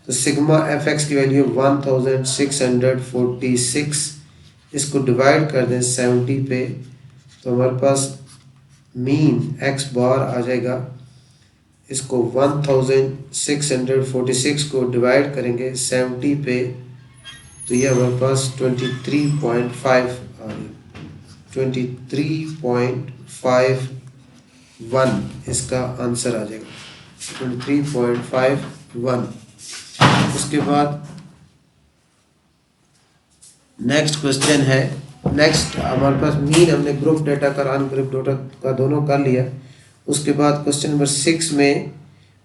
तो सिग्मा एफ एक्स की वैल्यू 1646। इसको डिवाइड कर दें 70 पे तो हमारे पास मीन एक्स बार आ जाएगा। इसको 1646 को डिवाइड करेंगे 70 पे तो ये हमारे पास 23.5 आ गया। 23.51 इसका आंसर आ जाएगा, 23.51। उसके बाद नेक्स्ट क्वेश्चन है। नेक्स्ट हमारे पास मीन हमने ग्रुप डेटा का अनग्रुप डेटा का दोनों कर लिया। उसके बाद क्वेश्चन नंबर 6 में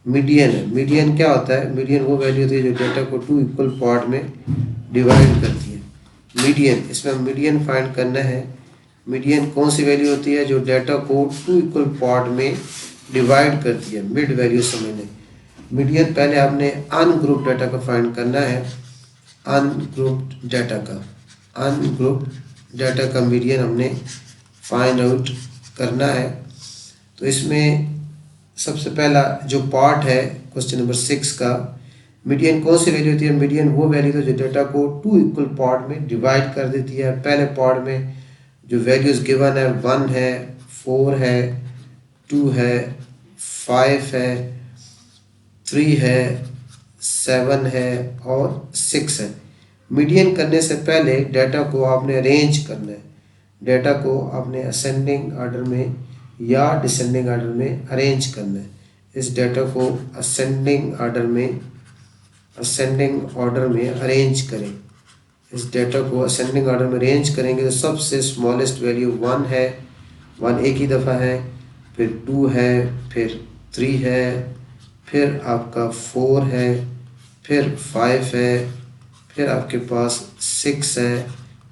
मीडियन है। मीडियन क्या होता है, मीडियन वो वैल्यू होती है जो डेटा को 2 इक्वल पार्ट में डिवाइड करती है। मीडियन, इसमें मीडियन फाइंड करना है। मीडियन कौन सी वैल्यू होती है जो डेटा को 2 इक्वल पार्ट में डिवाइड करती है, मिड वैल्यू समझने। मीडियन पहले हमने अनग्रुप डाटा का फाइंड करना है। अनग्रुप्ड डाटा का मीडियन हमने फाइंड आउट करना है। तो इसमें सबसे पहला जो पार्ट है क्वेश्चन नंबर 6 का, मीडियन कौन सी वैल्यू होती है, मीडियन वो वैल्यू है जो डाटा को 2 इक्वल पार्ट में डिवाइड कर देती है। पहले पार्ट में जो वैल्यूज़ गिवन है 1 है, 4 है, 2 है, 5 है, 3 है, 7 है और 6 है। मीडियन करने से पहले डाटा को आपने अरेंज करना है। डाटा को आपने असेंडिंग ऑर्डर में या डिसेंडिंग ऑर्डर में अरेंज करना है। इस डाटा को असेंडिंग ऑर्डर में अरेंज करें। इस डाटा को असेंडिंग ऑर्डर में अरेंज करेंगे तो सबसे स्मॉलेस्ट वैल्यू 1 है, 1 एक ही दफ़ा है, फिर 2 है, फिर 3 है, फिर आपका 4 है, फिर 5 है, फिर आपके पास 6 है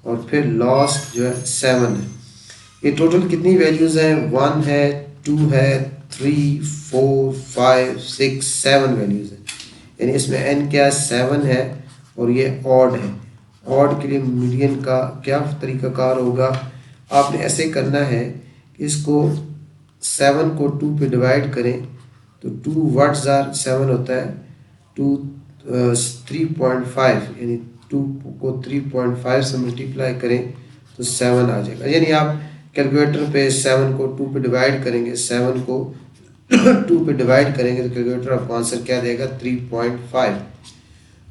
और फिर लास्ट जो है 7 है। ये टोटल कितनी वैल्यूज़ हैं, 1 है, 2 है, 3, 4, 5, 6, 7 वैल्यूज़ हैं। यानी इसमें n क्या 7 है और ये ऑड है। ऑड के लिए मीडियन का क्या तरीकाकार होगा, आपने ऐसे करना है कि इसको 7 को 2 पे डिवाइड करें तो 2 व्हाट्स आर 7 होता है 3.5, यानी 2 को 3.5 से मल्टीप्लाई करें तो 7 आ जाएगा। यानी आप कैलकुलेटर पे 7 को 2 पे डिवाइड करेंगे, 7 को 2 पे डिवाइड करेंगे तो कैलकुलेटर आपको आंसर क्या देगा 3.5।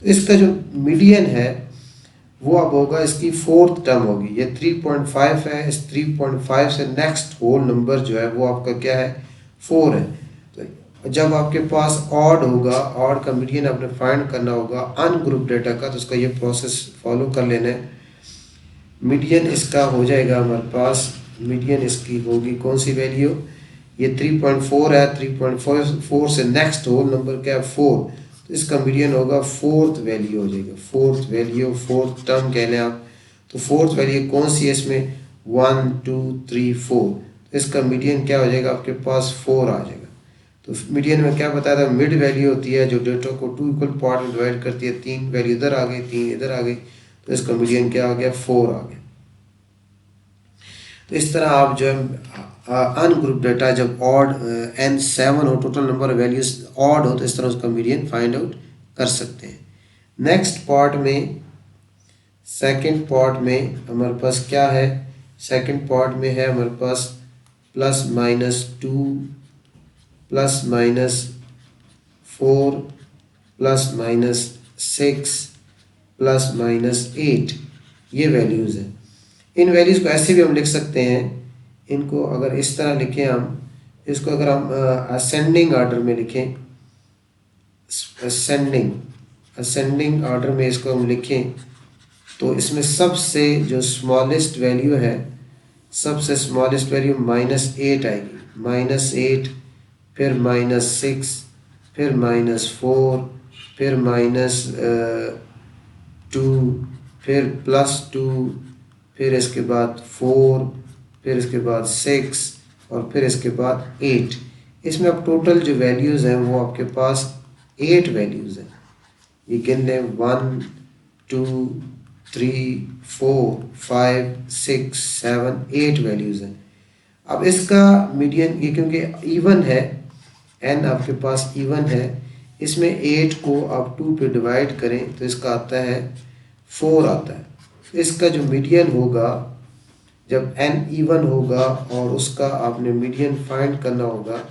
तो इसका जो मीडियन है वो अब होगा, इसकी 4th टर्म होगी। ये 3.5 है, इस 3.5 से नेक्स्ट होल नंबर जो है वो आपका क्या है 4 है। तो जब आपके पास ऑड होगा, ऑड का मीडियन आपने फाइंड करना होगा अनग्रुप डेटा का, तो उसका ये प्रोसेस फॉलो कर लेना है। मीडियन इसका हो जाएगा हमारे पास, मीडियन इसकी होगी कौन सी वैल्यू, ये 3.4 है, 3.4 से नेक्स्ट होल नंबर क्या है 4, तो इसका मीडियन होगा फोर्थ वैल्यू हो जाएगा, फोर्थ वैल्यू, फोर्थ टर्म कह लें आप। तो फोर्थ वैल्यू कौन सी है इसमें, 1 2 3 4, तो इसका मीडियन क्या हो जाएगा आपके पास 4 आ जाएगा। तो मीडियन में क्या बताया था, मिड वैल्यू होती है जो डेटा को 2 इक्वल पार्ट में डिवाइड करती है, 3 वैल्यू इधर आ गई, 3 इधर आ गई, तो इसका मीडियन क्या आ गया 4 आ गया। तो इस तरह आप जो है अनग्रुप डेटा जब ऑड n7 हो, टोटल नंबर वैल्यूज ऑड हो, तो इस तरह उसका मीडियन फाइंड आउट कर सकते हैं। नेक्स्ट पार्ट में, सेकंड पार्ट में हमारे पास क्या है, सेकंड पार्ट में है हमारे पास +-2 +-4 +-6 +-8, ये वैल्यूज़ हैं। इन वैल्यूज़ को ऐसे भी हम लिख सकते हैं, इनको अगर इस तरह लिखें हम, इसको अगर हम असेंडिंग आर्डर में लिखें, असेंडिंग आर्डर में इसको हम लिखें, तो इसमें सबसे जो स्मॉलेस्ट वैल्यू है, सबसे स्मॉलेस्ट वैल्यू -8 आएगी, -8, फिर -6, फिर -4, फिर -2, फिर +2, फिर इसके बाद 4, फिर इसके बाद 6 और फिर इसके बाद 8। इसमें अब टोटल जो वैल्यूज़ हैं वो आपके पास 8 वैल्यूज़ हैं। ये गिन लें, 1 2 3 4 5 6 7 8 वैल्यूज़ हैं। अब इसका मीडियन, ये क्योंकि इवन है, n आपके पास इवन है, इसमें 8 को आप 2 पे डिवाइड करें तो इसका आता है 4 आता है। इसका जो मीडियन होगा, जब n इवन होगा और उसका आपने मीडियन फाइंड करना होगा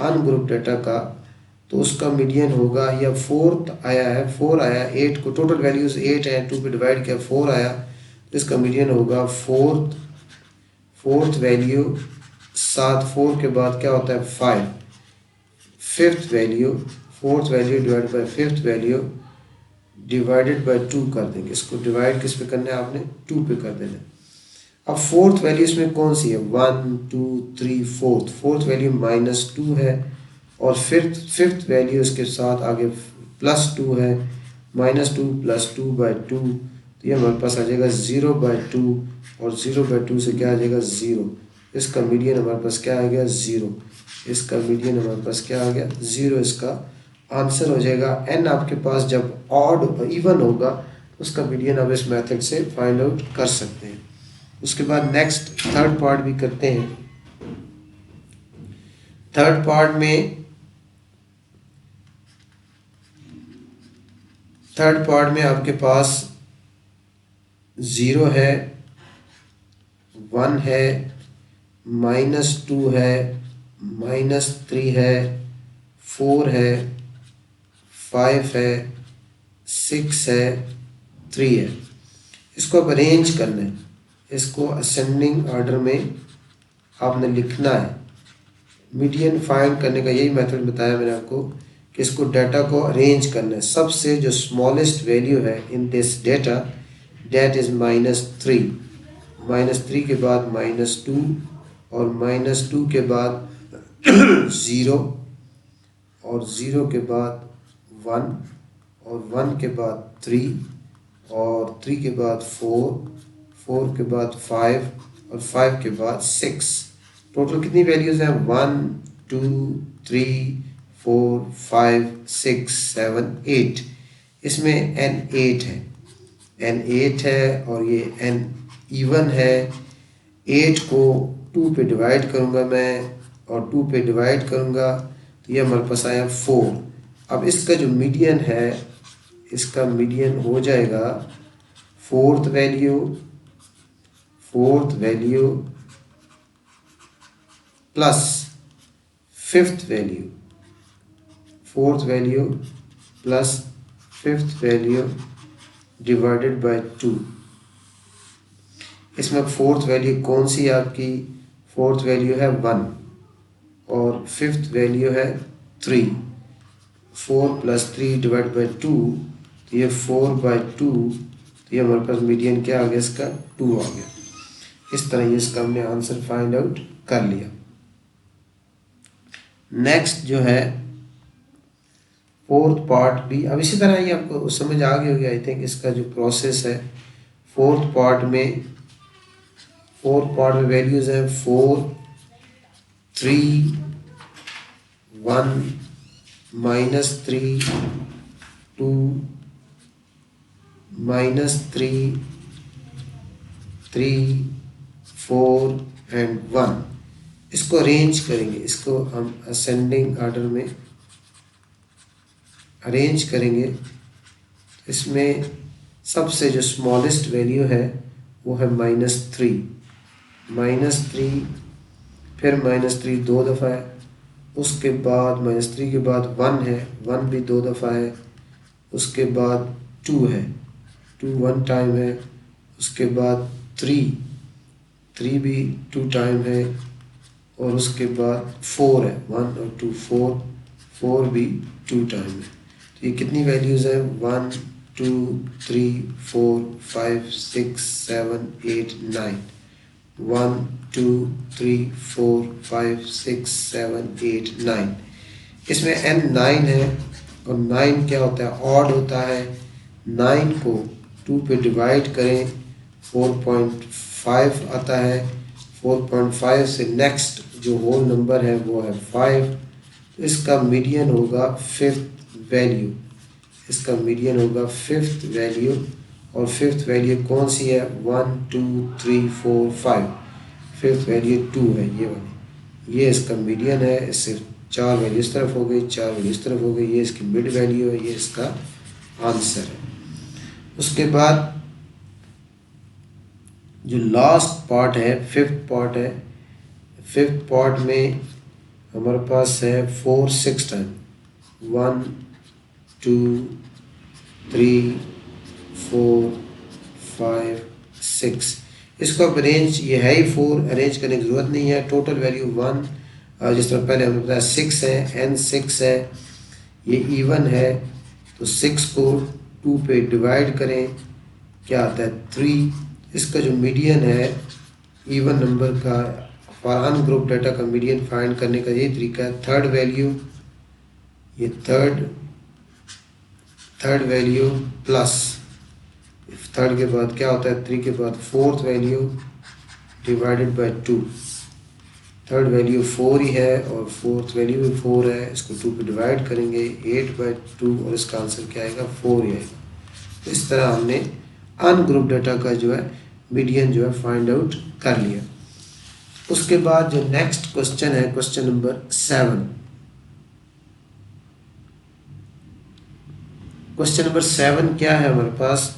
अनग्रुप डेटा का, तो उसका मीडियन होगा, या फोर्थ आया है, 4 आया, 8 को टोटल वैल्यूज़ 8 हैं, 2 पे डिवाइड किया 4 आया, तो इसका मीडियन होगा फोर्थ वैल्यू, साथ 4 के बाद क्या होता है 5, fifth value, fourth value divide by fifth value divided by 2 कर देंगे। इसको डिवाइड किस पे करना है आपने, 2 पे कर देना है। अब फोर्थ वैल्यू इसमें कौन सी है, 1 2 3 फोर्थ वैल्यू -2 है, और फिफ्थ वैल्यू इसके साथ आगे +2 है, -2 + 2/2, तो ये हमारे पास आ जाएगा 0/2, और 0/2 से क्या आ जाएगा 0, इसका मीडियन हमारे पास क्या आ गया 0, इसका मीडियन हमारे पास क्या आ गया 0, इसका आंसर हो जाएगा। n आपके पास जब ऑड इवन होगा तो उसका मीडियन आप इस मेथड से फाइंड आउट कर सकते हैं। उसके बाद नेक्स्ट थर्ड पार्ट भी करते हैं। थर्ड पार्ट में आपके पास 0 है, 1 है, -2 है, -3 है, 4 है, 5 है, 6 है, 3 है। इसको अब अरेंज करना है, इसको असेंडिंग ऑर्डर में आपने लिखना है। मीडियन फाइंड करने का यही मेथड बताया मैंने आपको कि इसको डाटा को अरेंज करना है। सबसे जो स्मॉलेस्ट वैल्यू है in this data, that is -3, -3 के बाद -2, और -2 के बाद 0, और 0 के बाद 1, और 1 के बाद 3, और 3 के बाद 4, 4 के बाद 5, और 5 के बाद 6। टोटल कितनी वैल्यूज़ हैं, 1 2 3 4 5 6 7 8। इसमें n 8 है, n 8 है, और ये n इवन है। 8 को 2 पे डिवाइड करूँगा मैं, और 2 पे डिवाइड करूँगा तो ये हमारे पास आया 4। अब इसका जो मीडियन है, इसका मीडियन हो जाएगा fourth value plus fifth value, fourth value plus fifth value divided by 2। इसमें फोर्थ वैल्यू कौन सी है आपकी, फोर्थ वैल्यू है 1, और फिफ्थ वैल्यू है 3। 4 + 3 डिवाइड बाय 2, तो ये 4/2 तो ये हमारे पास मीडियन क्या आ गया, इसका 2 आ गया। इस तरह ये इसका हमने आंसर फाइंड आउट कर लिया। नेक्स्ट जो है फोर्थ पार्ट भी अब इसी तरह ही आपको समझ आ गई होगी आई थिंक, इसका जो प्रोसेस है। फोर्थ पार्ट में वैल्यूज है 4, 3, 1, -3, 2, -3, 3, 4 एंड 1। इसको अरेंज करेंगे, इसको हम असेंडिंग ऑर्डर में अरेंज करेंगे। इसमें सबसे जो स्मॉलेस्ट वैल्यू है वो है -3, फिर -3 2 दफ़ा है, उसके बाद -3 के बाद 1 है, 1 भी 2 दफ़ा है, उसके बाद 2 है, 2 1 टाइम है, उसके बाद 3 भी 2 टाइम है, और उसके बाद 4 है, 1 और 2 4 भी 2 टाइम है। तो ये कितनी वैल्यूज़ है, 1 2 3 4 5 6 7 8 9, 1 2 3 4 5 6 7 8 9। इसमें n 9 है, और 9 क्या होता है, ऑड होता है। 9 को 2 पे डिवाइड करें 4.5 आता है। 4.5 से नेक्स्ट जो होल नंबर है वो है 5। तो इसका मीडियन होगा 5th वैल्यू, इसका मीडियन होगा 5th वैल्यू। और 5th वैल्यू कौन सी है, 1 2 3 4 5। 5th वैल्यू 2 है, ये वाली, ये इसका मीडियन है। इससे 4 वैल्यू इस तरफ हो गई, 4 वैल्यू इस तरफ हो गई, ये इसकी मिड वैल्यू है, ये इसका आंसर है। उसके बाद जो लास्ट पार्ट है, 5th पार्ट है। 5th पार्ट में हमारे पास है 4 6 टाइम, 1 2 3 4 5 6। इसको अब अरेंज, ये है ही 4, अरेंज करने की ज़रूरत नहीं है। टोटल वैल्यू 1, जिस तरह पहले हमने बताया 6 है, n 6 है, ये इवन है। तो 6 को 2 पे डिवाइड करें, क्या आता है 3। इसका जो मीडियन है इवन नंबर का, फॉर अनग्रुप डाटा का मीडियन फाइंड करने का यही तरीका है। थर्ड वैल्यू, ये थर्ड वैल्यू प्लस, थर्ड के बाद क्या होता है 3 के बाद 4th value divided by 2। Third value 4 ही है और 4th वैल्यू भी 4 है, इसको 2 पे डिवाइड करेंगे 8/2, और इसका आंसर क्या आएगा, 4 ही आएगा। तो इस तरह हमने अनग्रुप डाटा का जो है मीडियन जो है फाइंड आउट कर लिया। उसके बाद जो नेक्स्ट क्वेश्चन है, क्वेश्चन नंबर 7। क्वेश्चन नंबर 7 क्या है हमारे पास,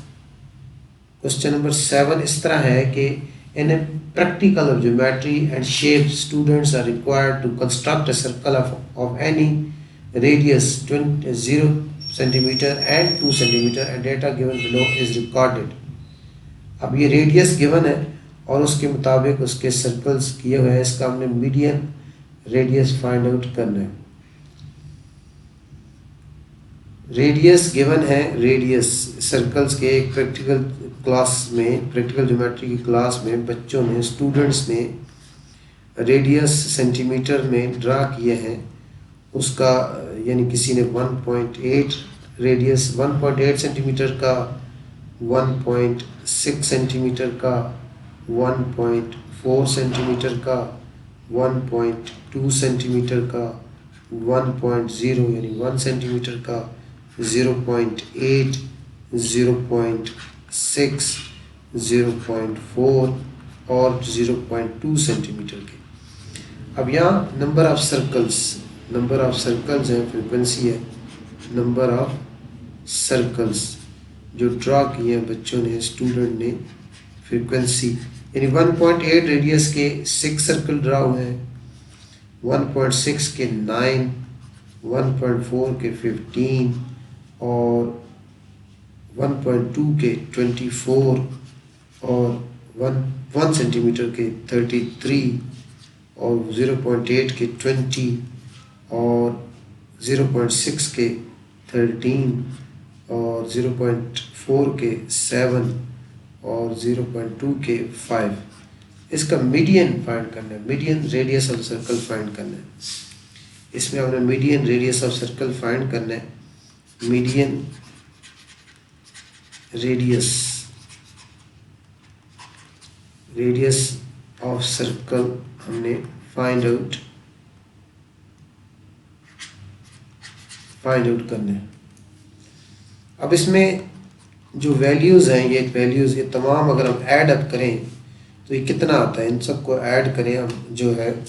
क्वेश्चन नंबर 7 इस तरह है कि इन ए practical of geometry and shape, students are required to construct a circle of any radius 0 centimeter and 2 centimeter, and data given below is recorded। अब ये रेडियस गिवन है और उसके मुताबिक उसके सर्कल्स किए हुए हैं। इसका हमने मीडियन रेडियस फाइंड आउट करना है। रेडियस गिवन है, रेडियस सर्कल्स के एक प्रैक्टिकल क्लास में, प्रैक्टिकल ज्योमेट्री की क्लास में बच्चों ने, स्टूडेंट्स ने रेडियस सेंटीमीटर में ड्रा किए हैं। उसका यानी किसी ने 1.8 रेडियस, 1.8 सेंटीमीटर का, 1.6 सेंटीमीटर का, 1.4 सेंटीमीटर का, 1.2 सेंटीमीटर का, 1.0 यानी 1 सेंटीमीटर का, 0.8, 0.6, 0.4 और 0.2 सेंटीमीटर के। अब यहाँ नंबर ऑफ सर्कल्स हैं, फ्रीक्वेंसी है, नंबर ऑफ सर्कल्स जो ड्रा किए हैं बच्चों ने, स्टूडेंट ने, फ्रीक्वेंसी यानी 1.8 रेडियस के 6 सर्कल ड्रा हुए हैं, 1.6 के 9, 1.4 के 15 और 1.2 के 24 और 1 सेंटीमीटर के 33 और 0.8 के 20 और 0.6 के 13 और 0.4 के 7 और 0.2 के 5। इसका मीडियन फाइंड करना है, median radius of circle find करना है। इसमें हमने median radius of circle find करना है। मीडियन रेडियस ऑफ सर्कल हमने फाइंड आउट करने हैं। अब इसमें जो वैल्यूज़ हैं, ये वैल्यूज़ ये तमाम अगर हम ऐड अप करें तो ये कितना आता है। इन सब को ऐड करें हम, जो है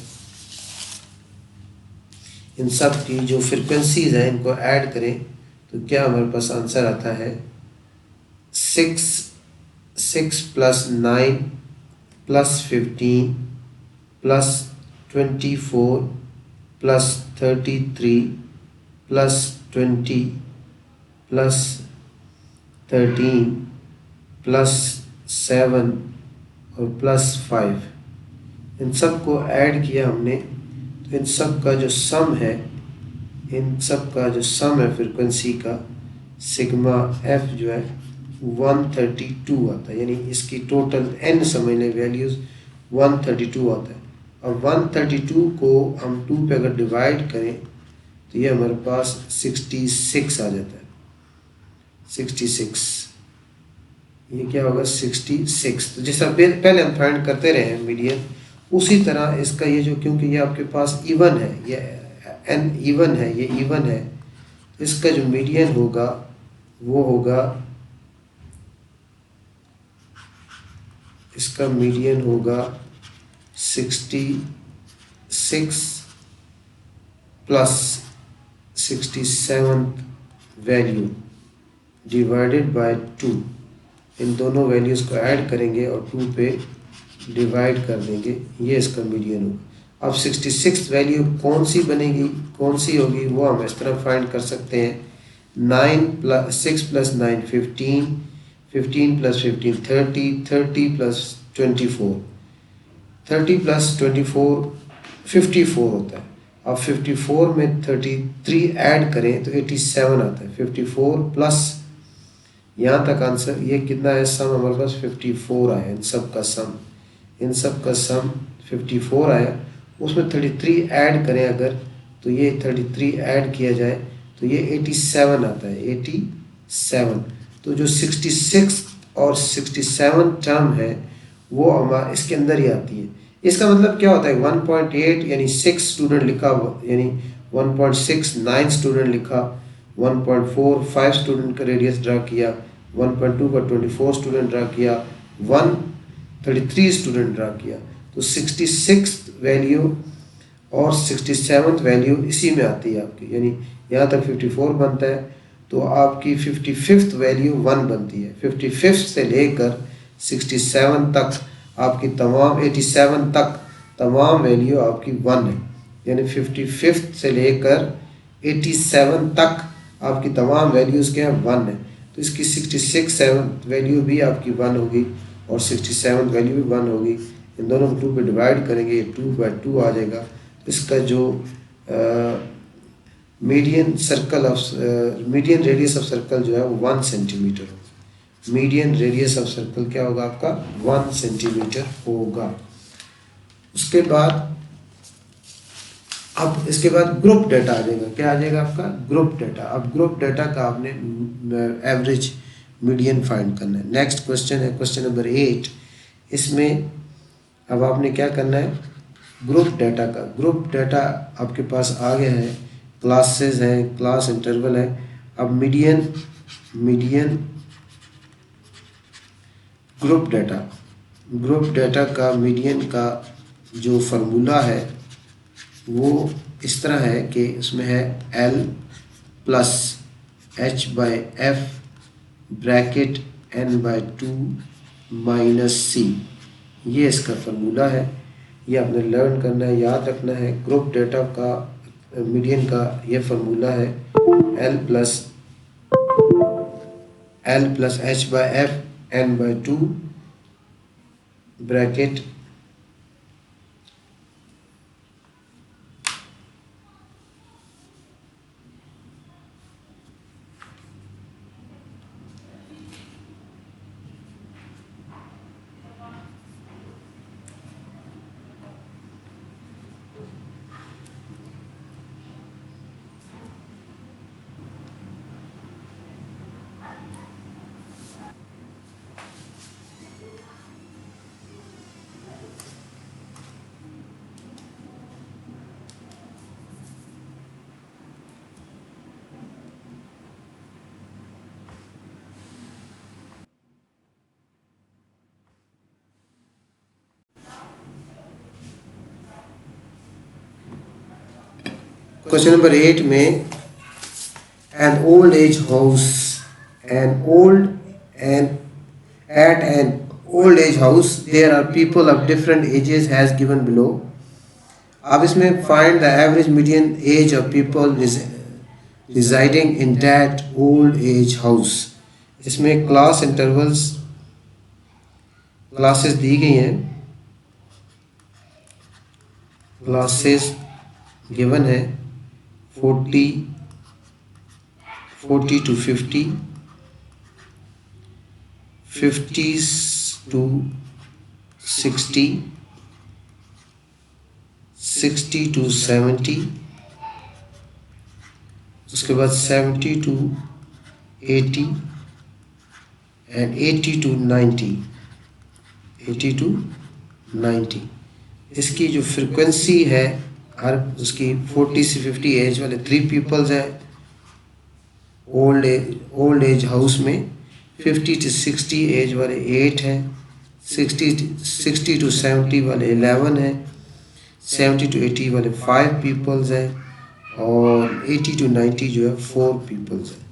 इन सब की जो फ्रिक्वेंसीज हैं इनको ऐड करें तो क्या हमारे पास आंसर आता है 6 plus 9 plus 15 plus 24 plus 33 plus 20 plus 13 plus 7 और प्लस 5। इन सब को ऐड किया हमने तो इन सब का जो सम है, फ्रिक्वेंसी का सिग्मा एफ जो है 132 आता है। यानी इसकी टोटल एन समझने वैल्यूज़ 132 आता है। अब 132 को हम 2 पे अगर डिवाइड करें तो ये हमारे पास 66 आ जाता है। 66, ये क्या होगा 66। तो जैसा पहले हम फाइंड करते रहे हैं मीडियन, उसी तरह इसका ये जो, क्योंकि ये आपके पास इवन है, ये एन इवन है, ये इवन है, इसका जो मीडियन होगा वो होगा, इसका मीडियन होगा 66 प्लस 67 वैल्यू डिवाइडेड बाय 2। इन दोनों वैल्यूज़ को ऐड करेंगे और 2 पे डिवाइड कर देंगे, ये इसका मीडियन होगा। अब 66 वैल्यू कौन सी बनेगी, कौन सी होगी, वो हम इस तरह फाइंड कर सकते हैं। 6 प्लस 9 15, 15 प्लस 15 30, 30 प्लस 24, 30 प्लस 24 54 होता है। अब 54 में 33 ऐड करें तो 87 आता है। 54 प्लस यहाँ तक आंसर ये कितना है, सम हमारे पास 54 आया। इन सब का सम 54 आया। उसमें 33 ऐड करें अगर, तो ये 33 ऐड किया जाए तो ये 87 आता है। 87, तो जो 66 और 67 टर्म है वो हमारा इसके अंदर ही आती है। इसका मतलब क्या होता है, 1.8 यानी 6 स्टूडेंट लिखा, यानी 1.69 स्टूडेंट लिखा, 1.45 स्टूडेंट का रेडियस ड्रा किया, 1.2 का 24 स्टूडेंट ड्रा किया, 133 स्टूडेंट ड्रा किया। तो 66 वैल्यू और 67 वैल्यू इसी में आती है आपकी, यानी यहाँ तक 54 बनता है तो आपकी 55th वैल्यू 1 बनती है। 55th से लेकर 67 तक आपकी तमाम 87 तक तमाम वैल्यू आपकी 1 है। यानी 55th से लेकर 87 तक आपकी तमाम वैल्यूज़ क्या है, 1 है। तो इसकी 67 वैल्यू भी आपकी 1 होगी और 67 वैल्यू भी 1 होगी। इन दोनों को 2 पे डिवाइड करेंगे, ये 2/2 आ जाएगा। इसका जो मीडियन रेडियस ऑफ सर्कल जो है वो 1 सेंटीमीटर होगा। मीडियन रेडियस ऑफ सर्कल क्या होगा आपका, 1 सेंटीमीटर होगा। उसके बाद अब इसके बाद ग्रुप डाटा आ जाएगा। क्या आ जाएगा आपका, ग्रुप डाटा। अब ग्रुप डाटा का आपने एवरेज मीडियन फाइंड करना है। नेक्स्ट क्वेश्चन है क्वेश्चन नंबर 8। इसमें अब आपने क्या करना है, ग्रुप डाटा का, ग्रुप डाटा आपके पास आ गया है, क्लासेस हैं, क्लास इंटरवल है। अब मीडियन ग्रुप डाटा का मीडियन का जो फार्मूला है वो इस तरह है कि उसमें है L plus H/F bracket N/2 minus C। ये इसका फार्मूला है, ये आपने लर्न करना है, याद रखना है। ग्रुप डाटा का मीडियन का ये फार्मूला है L plus H/F N/2 bracket question number 8 में an old age house and at an old age house there are people of different ages as given below. अब इसमें find the average median age of people residing in that old age house. इसमें क्लास इंटरवल्स क्लासेस दी गई हैं, क्लासेस गिवन है 40 to 50, 50s to 60, 60 to 70, उसके बाद 70 to 80 and 80 to 90, 80 to 90. इसकी जो फ्रिक्वेंसी है हर उसकी 40 से 50 एज वाले 3 पीपल्स हैं ओल्ड एज हाउस में, 50 to 60 एज वाले 8 हैं, 60 to 70 वाले 11 हैं, 70 to 80 वाले 5 पीपल्स हैं और 80 to 90 जो है 4 पीपल्स हैं.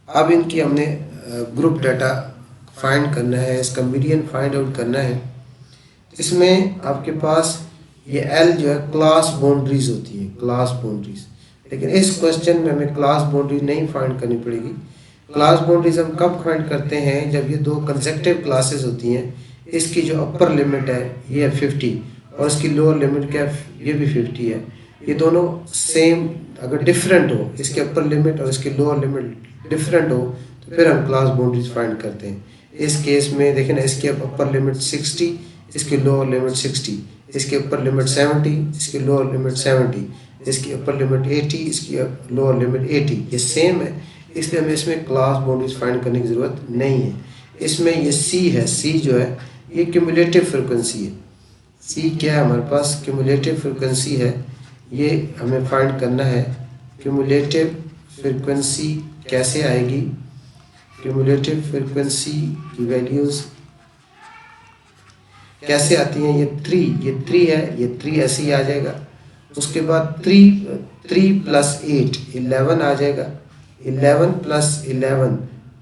अब इनकी हमने ग्रुप डाटा फाइंड करना है, इसका मीडियन फाइंड आउट करना है. इसमें आपके पास ये L जो है क्लास बाउंड्रीज होती है, क्लास बाउंड्रीज. लेकिन इस क्वेश्चन में हमें क्लास बाउंड्री नहीं फाइंड करनी पड़ेगी. क्लास बाउंड्रीज हम कब फाइंड करते हैं, जब ये दो कंसेक्टिव क्लासेस होती हैं. इसकी जो अपर लिमिट है ये है 50 और इसकी लोअर लिमिट क्या है, ये भी 50 है. ये दोनों सेम अगर डिफरेंट हो, इसके अपर लिमिट और इसकी लोअर लिमिट डिफरेंट हो, तो फिर हम क्लास बाउंड्रीज फाइंड करते हैं. इस केस में देखें ना, इसकी अपर लिमिट 60, इसकी लोअर लिमिट 60, इसकी अपर लिमिट 70, इसकी लोअर लिमिट 70, इसकी अपर लिमिट 80, इसकी लोअर लिमिट 80. ये सेम है, इसलिए हमें इसमें क्लास बाउंड्रीज फाइंड करने की ज़रूरत नहीं है. इसमें ये C है, C जो है ये क्यूमुलेटिव फ्रिक्वेंसी है. C क्या है हमारे पास, क्यूमुलेटिव फ्रिक्वेंसी है. ये हमें फाइंड करना है. क्यूमुलेटिव फ्रिक्वेंसी कैसे आएगी, क्यूमुलेटिव फ्रिक्वेंसी की वैल्यूज़ कैसे आती हैं. ये 3 है, ये 3 ऐसे ही आ जाएगा. उसके बाद 3 plus 8 11 आ जाएगा. 11 plus 11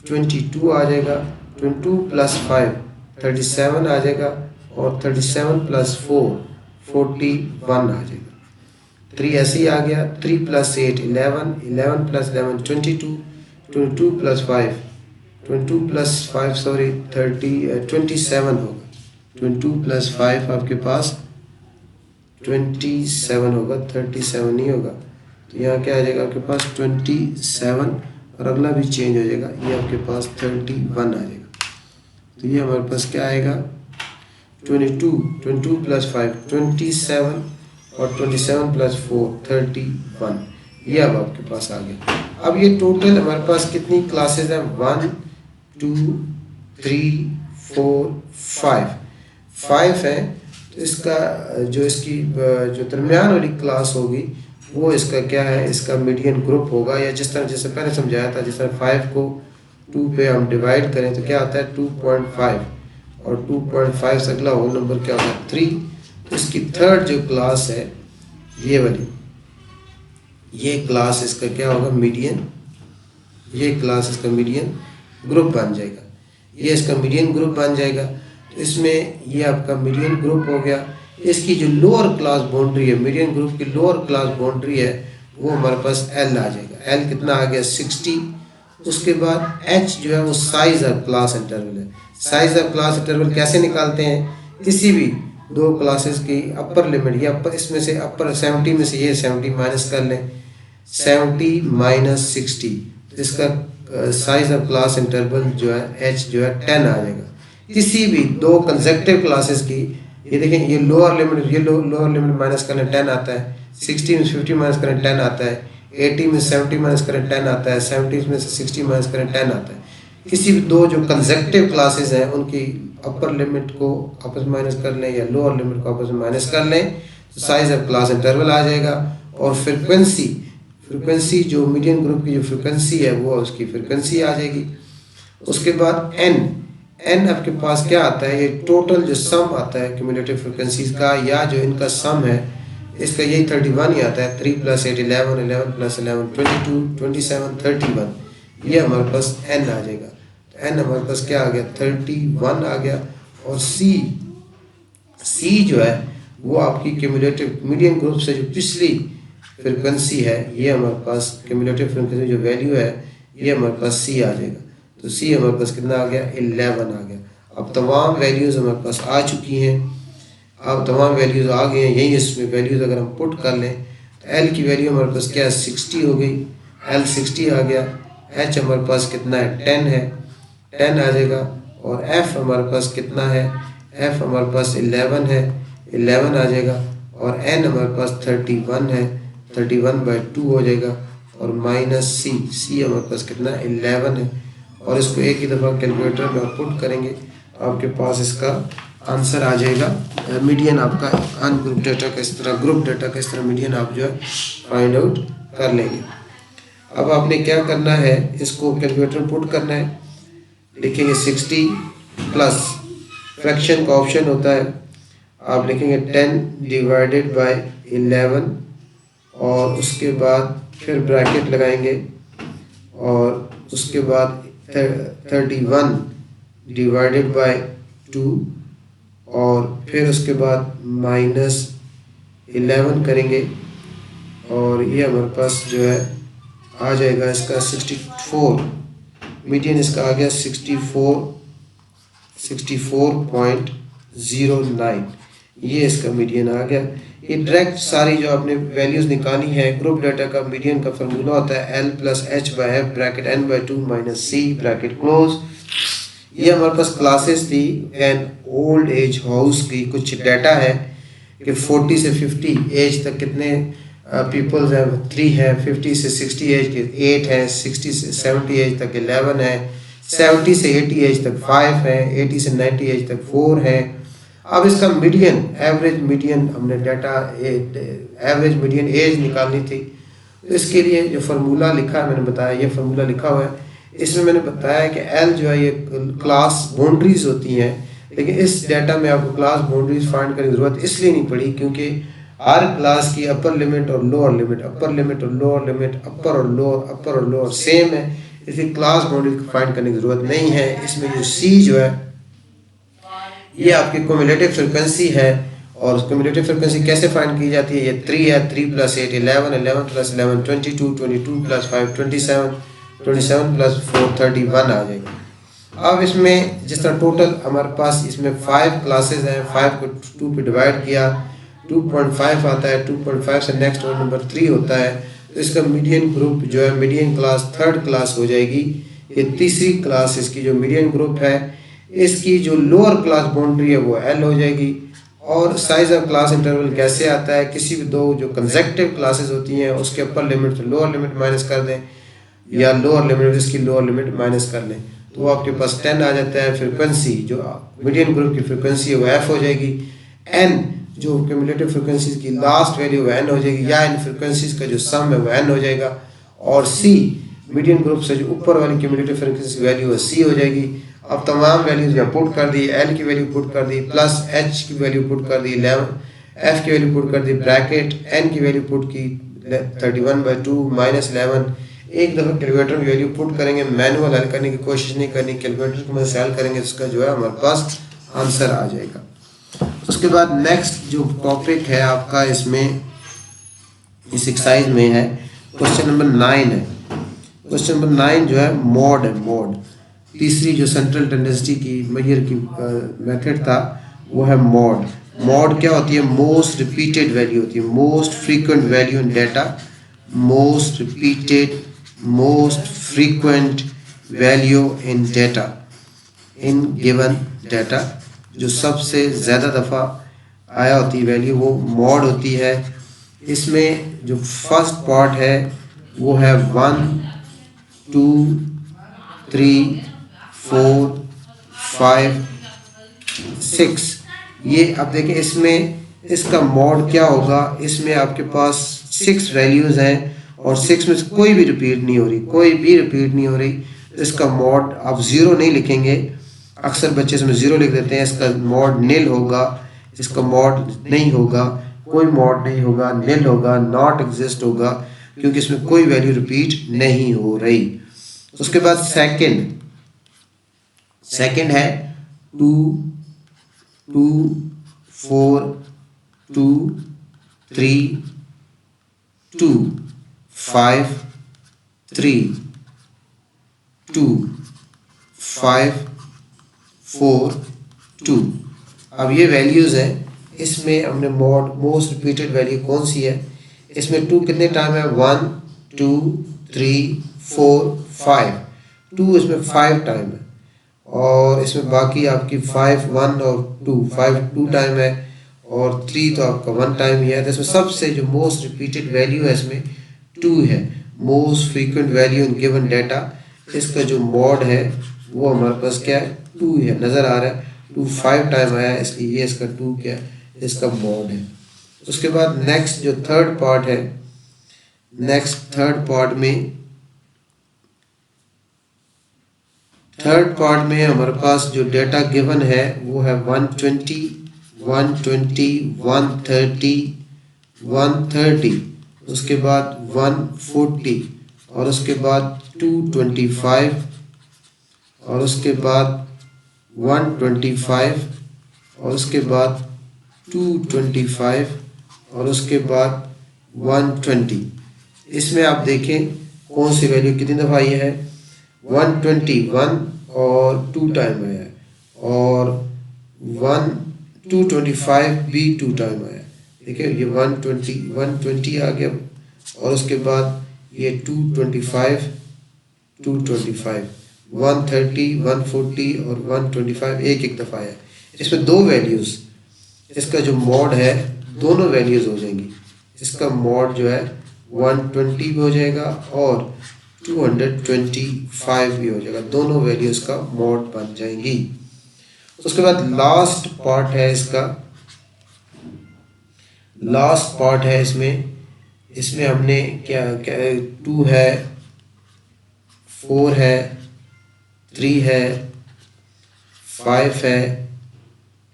22 आ जाएगा. 22 plus 5 37 आ जाएगा और 37 plus 4 41 आ जाएगा. 3 ऐसे ही आ गया. 3 plus 8 11, 11 plus 11 22, 22 plus 5 27 होगा. 22 plus 5 आपके पास 27 होगा, 37 नहीं होगा. तो यहाँ क्या आ जाएगा आपके पास 27 और अगला भी चेंज हो जाएगा, ये आपके पास 31 आ जाएगा. तो ये हमारे पास क्या आएगा 22 plus 5 27 और 27 plus 4 31. ये अब आपके पास आ गया. अब ये टोटल हमारे पास कितनी क्लासेस हैं, 1 2 3 4 5 है. तो इसका इसकी जो दरमियान वाली क्लास होगी वो इसका क्या है, इसका मीडियन ग्रुप होगा. या जिस तरह जैसे पहले समझाया था, जिस तरह 5 को 2 पे हम डिवाइड करें तो क्या आता है 2.5 और 2.5 से अगला होल नंबर क्या होगा 3. तो इसकी थर्ड जो क्लास है ये वाली, ये क्लास इसका क्या होगा मीडियन, ये क्लास इसका मीडियन ग्रुप बन जाएगा. ये इसका मीडियन ग्रुप बन जाएगा. तो इसमें ये आपका मीडियन ग्रुप हो गया. इसकी जो लोअर क्लास बाउंड्री है, मीडियन ग्रुप की लोअर क्लास बाउंड्री है, वो हमारे पास L आ जाएगा. L कितना आ गया 60. उसके बाद H जो है वो साइज ऑफ क्लास इंटरवल है. साइज ऑफ क्लास इंटरवल कैसे निकालते हैं, किसी भी दो क्लासेस की अपर लिमिट, या अपर इसमें से अपर 70 में से ये 70 माइनस कर लें, 70 - 60. तो इसका साइज ऑफ क्लास इंटरवल जो है H जो है 10 आ जाएगा. किसी भी दो कंसेक्टिव क्लासेस की, ये देखें ये लोअर लिमिट, ये लोअर लिमिट माइनस करें 10 आता है, 60 में 50 माइनस करें 10 आता है, 80 में 70 माइनस करें 10 आता है, 70 में से 60 माइनस करें 10 आता है. किसी भी दो जो कंसेक्टिव क्लासेस हैं उनकी अपर लिमिट को आपस में माइनस कर लें या लोअर लिमिट को आपस में माइनस कर लें, तो साइज ऑफ क्लास इंटरवल आ जाएगा. और फ्रिक्वेंसी जो मीडियन ग्रुप की जो फ्रिक्वेंसी है वो उसकी फ्रिक्वेंसी आ जाएगी. उसके बाद n आपके पास क्या आता है, ये टोटल जो सम आता है क्यूमुलेटिव फ्रिक्वेंसीज का, या जो इनका सम है इसका यही 31 ही आता है। 3 + 8 11, 11 + 11 22, 27 31, ये हमारे पास n आ जाएगा। तो n हमारे पास क्या आ गया, 31 आ गया। और C जो है वो आपकी क्यूमुलेटिव मीडियन ग्रुप से जो पिछली फ्रिक्वेंसी है, ये हमारे पास क्यूमुलेटिव फ्रिक्वेंसी जो वैल्यू है, ये हमारे पास C आ जाएगा। तो C हमारे पास कितना आ गया, 11 आ गया। अब तमाम वैल्यूज़ हमारे पास आ चुकी हैं। अब तमाम वैल्यूज़ आ गई हैं, यही इसमें वैल्यूज़ अगर हम पुट कर लें तो L की वैल्यू हमारे पास क्या है, 60 हो गई। L 60 आ गया। H हमारे पास कितना है, 10 है, 10 आ जाएगा। और F हमारे पास कितना है, F हमारे पास 11 है, 11 आ जाएगा। और N हमारे पास 31 है, 31/2 हो जाएगा। और -C हमारे पास कितना है, 11 है। और इसको एक ही दफ़ा कैलकुलेटर में आप पुट करेंगे, आपके पास इसका आंसर आ जाएगा। मीडियन आपका अनग्रुप डाटा का इस तरह, ग्रुप डाटा का इस तरह मीडियन आप जो है फाइंड आउट कर लेंगे। अब आपने क्या करना है, इसको कैलकुलेटर में पुट करना है। लिखेंगे 60 प्लस फ्रैक्शन का ऑप्शन होता है, आप लिखेंगे 10 डिवाइडेड बाय 11 और उसके बाद फिर ब्रैकेट लगाएंगे और उसके बाद 31 डिवाइडेड बाय 2 और फिर उसके बाद -11 करेंगे और ये हमारे पास जो है आ जाएगा इसका 64। मीडियन इसका आ गया 64.09, ये इसका मीडियन आ गया। ये डायरेक्ट सारी जो आपने वैल्यूज़ निकाली हैं, ग्रुप डाटा का मीडियन का फार्मूला होता है L + H/F bracket n/2 - C bracket close. ये हमारे पास क्लासेस थी एन ओल्ड एज हाउस की, कुछ डाटा है कि 40 से 50 एज तक कितने पीपल्स हैं, 3 है। 50 से 60 एज के 8 है, 60 से 70 एज तक 11 है, 70 से 80 एज तक 5 है, 80 से 90 एज तक 4 है। अब इसका मीडियन, एवरेज मीडियन हमने डाटा, एवरेज मीडियन एज निकालनी थी। तो इसके लिए जो फार्मूला लिखा है, मैंने बताया ये फार्मूला लिखा हुआ है। इसमें मैंने बताया कि L जो है ये क्लास बाउंड्रीज होती हैं, लेकिन इस डाटा में आपको क्लास बाउंड्रीज फाइंड करने की ज़रूरत इसलिए नहीं पड़ी क्योंकि हर क्लास की अपर लिमिट और लोअर लिमिट, अपर लिमिट और लोअर लिमिट, अपर और लोअर सेम है, इसलिए क्लास बाउंड्रीज फाइंड करने की ज़रूरत नहीं है। इसमें जो C जो है ये आपकी क्यूमुलेटिव फ्रिक्वेंसी है। और क्यूमुलेटिव फ्रिक्वेंसी कैसे फाइंड की जाती है, ये 3 है, 3 + 8 11, 11 + 11 22, 22 + 5 27, 27 + 4 31 आ जाएगा। अब इसमें जिस तरह टोटल हमारे पास इसमें 5 क्लासेस हैं, 5 को 2 पे डिवाइड किया, 2.5 आता है, 2.5 से नेक्स्ट और नंबर 3 होता है। तो इसका मीडियन ग्रुप जो है, मीडियन क्लास 3rd क्लास हो जाएगी। ये तीसरी क्लास इसकी जो मीडियन ग्रुप है, इसकी जो लोअर क्लास बाउंड्री है वो L हो जाएगी। और साइज ऑफ क्लास इंटरवल कैसे आता है, किसी भी दो जो कंसेक्टिव क्लासेस होती हैं उसके अपर लिमिट से लोअर लिमिट माइनस कर दें या लोअर लिमिट इसकी लोअर लिमिट माइनस कर लें, तो वो आपके पास 10 आ जाता है। फ्रिक्वेंसी जो मीडियन ग्रुप की फ्रिक्वेंसी है वो F हो जाएगी। N जो क्यूमुलेटिव फ्रिक्वेंसीज की लास्ट वैल्यू वो N हो जाएगी, या इन फ्रिक्वेंसीज का जो सम है वो N हो जाएगा। और C मीडियन ग्रुप से जो ऊपर वाली क्यूमुलेटिव फ्रिक्वेंसी वैल्यू है C हो जाएगी। अब तमाम वैल्यूज यहाँ पुट कर दी, L की वैल्यू पुट कर दी, प्लस H की वैल्यू पुट कर दी, 11 F की वैल्यू पुट कर दी, ब्रैकेट N की वैल्यू पुट की 31/2 -11। एक दफ़ा कैलकुलेटर में वैल्यू पुट करेंगे, मैनुअल हल करने की कोशिश नहीं करनी, कैलकुलेटर की मदद से हल करेंगे, इसका जो है हमारे पास आंसर आ जाएगा। उसके बाद नेक्स्ट जो टॉपिक है आपका इसमें इस एक्सरसाइज में है, क्वेश्चन नंबर 9 है। क्वेश्चन नंबर 9 जो है मॉड है। मॉड तीसरी जो सेंट्रल टेंडेंसी की मेजर की मेथड था वो है मॉड। मॉड क्या होती है, मोस्ट रिपीटेड वैल्यू होती है, most frequent value in data, most repeated most frequent value in data in given data, जो सबसे ज़्यादा दफ़ा आया होती है वैल्यू वो मॉड होती है। इसमें जो फर्स्ट पार्ट है वो है 1 2 3 4 5 6। ये आप देखें इसमें इसका मॉड क्या होगा, इसमें आपके पास 6 वैल्यूज़ हैं और 6 में से कोई भी रिपीट नहीं हो रही, कोई भी रिपीट नहीं हो रही। तो इसका मॉड आप 0 नहीं लिखेंगे, अक्सर बच्चे इसमें 0 लिख देते हैं, इसका मॉड निल होगा, इसका मॉड नहीं होगा, कोई मॉड नहीं होगा, निल होगा, नॉट एग्जिस्ट होगा, क्योंकि इसमें कोई वैल्यू रिपीट नहीं हो रही। उसके बाद सेकंड है 2 2 4 2 3 2 5 3 2 5 4 2। अब ये वैल्यूज़ हैं, इसमें हमने मॉड मोस्ट रिपीटेड वैल्यू कौन सी है, इसमें 2 कितने टाइम है, 1 2 3 4 5, 2 इसमें 5 टाइम है, और इसमें बाकी आपकी 5 1 और 2 5 2 टाइम है, और 3 तो आपका 1 टाइम ही है। तो इसमें सबसे जो मोस्ट रिपीटेड वैल्यू है इसमें 2 है, most frequent value in given data. इसका जो मॉड है वो हमारे पास क्या है, 2 है, नज़र आ रहा है 2 5 टाइम आया है, इसलिए ये इसका 2 क्या है, इसका मॉड है। उसके बाद नेक्स्ट जो थर्ड पार्ट है, थर्ड पार्ट में हमारे पास जो डेटा गिवन है वो है 120 130 130, उसके बाद 140, और उसके बाद 225, और उसके बाद 125, और उसके बाद 225, और उसके बाद 120। इसमें आप देखें कौन सी वैल्यू कितनी दफ़ा आई है, 121 और 2 टाइम आया है, और 225 भी 2 टाइम आया है। देखिए ये 120 आ गया, और उसके बाद ये 225 225 130 140 और 125 एक दफ़ा आया। इसमें दो वैल्यूज़, इसका जो मॉड है दोनों वैल्यूज़ हो जाएंगी। इसका मॉड जो है 120 भी हो जाएगा और 225 भी हो जाएगा, दोनों वैल्यूज़ का मॉड बन जाएंगी। उसके बाद लास्ट पार्ट है इसमें हमने क्या 2 है, 4 है, 3 है, 5 है,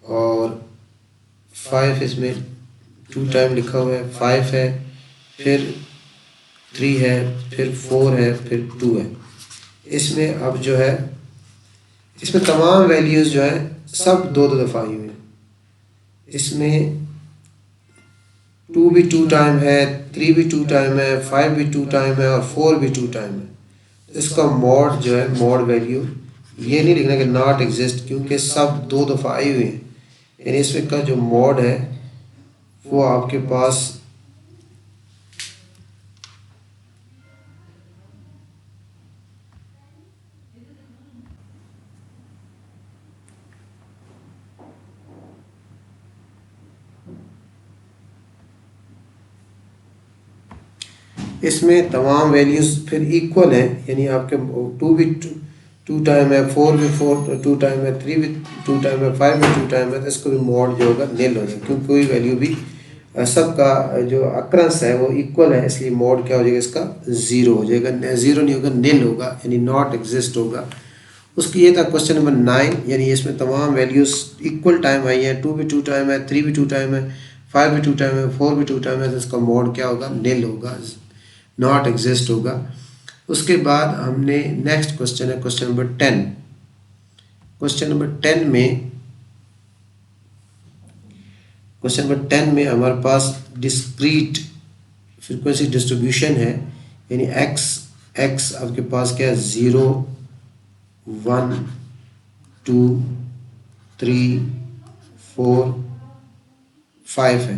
और 5 इसमें 2 टाइम लिखा हुआ है, 5 है, फिर 3 है, फिर 4 है, फिर 2 है। इसमें अब जो है इसमें तमाम वैल्यूज़ जो है सब 2 दफ़ा आई हुई हैं। इसमें 2 भी 2 टाइम है, 3 भी 2 टाइम है, 5 भी 2 टाइम है, और 4 भी 2 टाइम है। इसका मॉड जो है, मॉड वैल्यू ये नहीं लिखना कि नॉट एग्जिस्ट, क्योंकि सब 2 दफ़ा आई हुई हैं, यानी इसमें का जो मॉड है वो आपके पास इसमें तमाम वैल्यूज़ फिर इक्वल हैं, यानी आपके 2 भी 2 टाइम है, 4 भी 2 टाइम है, 3 भी 2 टाइम है, 5 भी 2 टाइम है, तो इसको भी मॉड जो होगा निल हो जाएगा, क्योंकि कोई वैल्यू भी सबका जो अक्रंस है वो इक्वल है, इसलिए मॉड क्या हो जाएगा, इसका 0 हो जाएगा, 0 नहीं होगा, निल होगा, यानी नॉट एग्जिस्ट होगा। उसकी ये था क्वेश्चन नंबर 9, यानी इसमें तमाम वैल्यूज़ इक्वल टाइम आई हैं, 2 भी 2 टाइम है, 3 भी 2 टाइम है, 5 भी 2 टाइम है, 4 भी 2 टाइम है, तो इसका मॉड क्या होगा, निल होगा, नॉट एग्जिस्ट होगा। उसके बाद हमने नेक्स्ट क्वेश्चन है क्वेश्चन नंबर 10। क्वेश्चन नंबर 10 में हमारे पास डिस्क्रीट फ्रीक्वेंसी डिस्ट्रीब्यूशन है, यानी एक्स आपके पास क्या है, 0 1 2 3 4 5 है।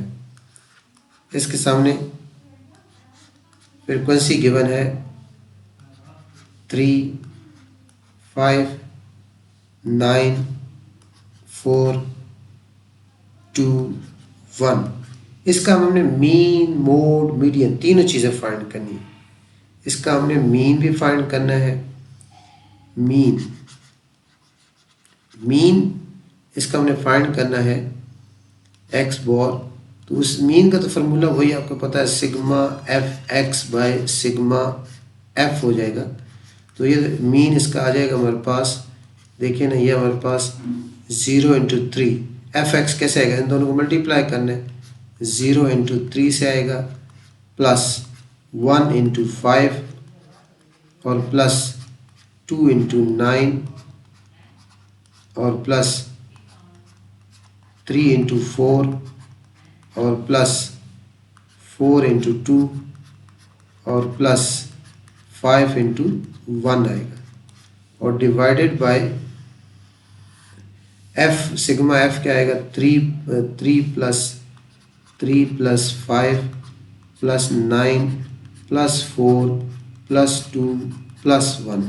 इसके सामने फ्रीक्वेंसी गिवन है 3 5 9 4 2 1। इसका हमने मीन, मोड, मीडियन तीनों चीज़ें फाइंड करनी है। इसका हमने मीन भी फाइंड करना है, मीन इसका हमने फाइंड करना है एक्स बॉर। तो उस मीन का तो फार्मूला वही आपको पता है, sigma f x by sigma F हो जाएगा। तो ये मीन इसका आ जाएगा हमारे पास, देखिए ना, ये हमारे पास 0 × 3 एफ एक्स कैसे आएगा, इन दोनों को मल्टीप्लाई करना है, 0 इंटू 3 से आएगा, प्लस 1 इंटू 5 और प्लस 2 इंटू 9 और प्लस 3 इंटू 4 और प्लस 4 इंटू 2 और प्लस 5 इंटू 1 आएगा, और divided by F, sigma F क्या आएगा, 3 plus 5 plus 9 plus 4 plus 2 plus 1।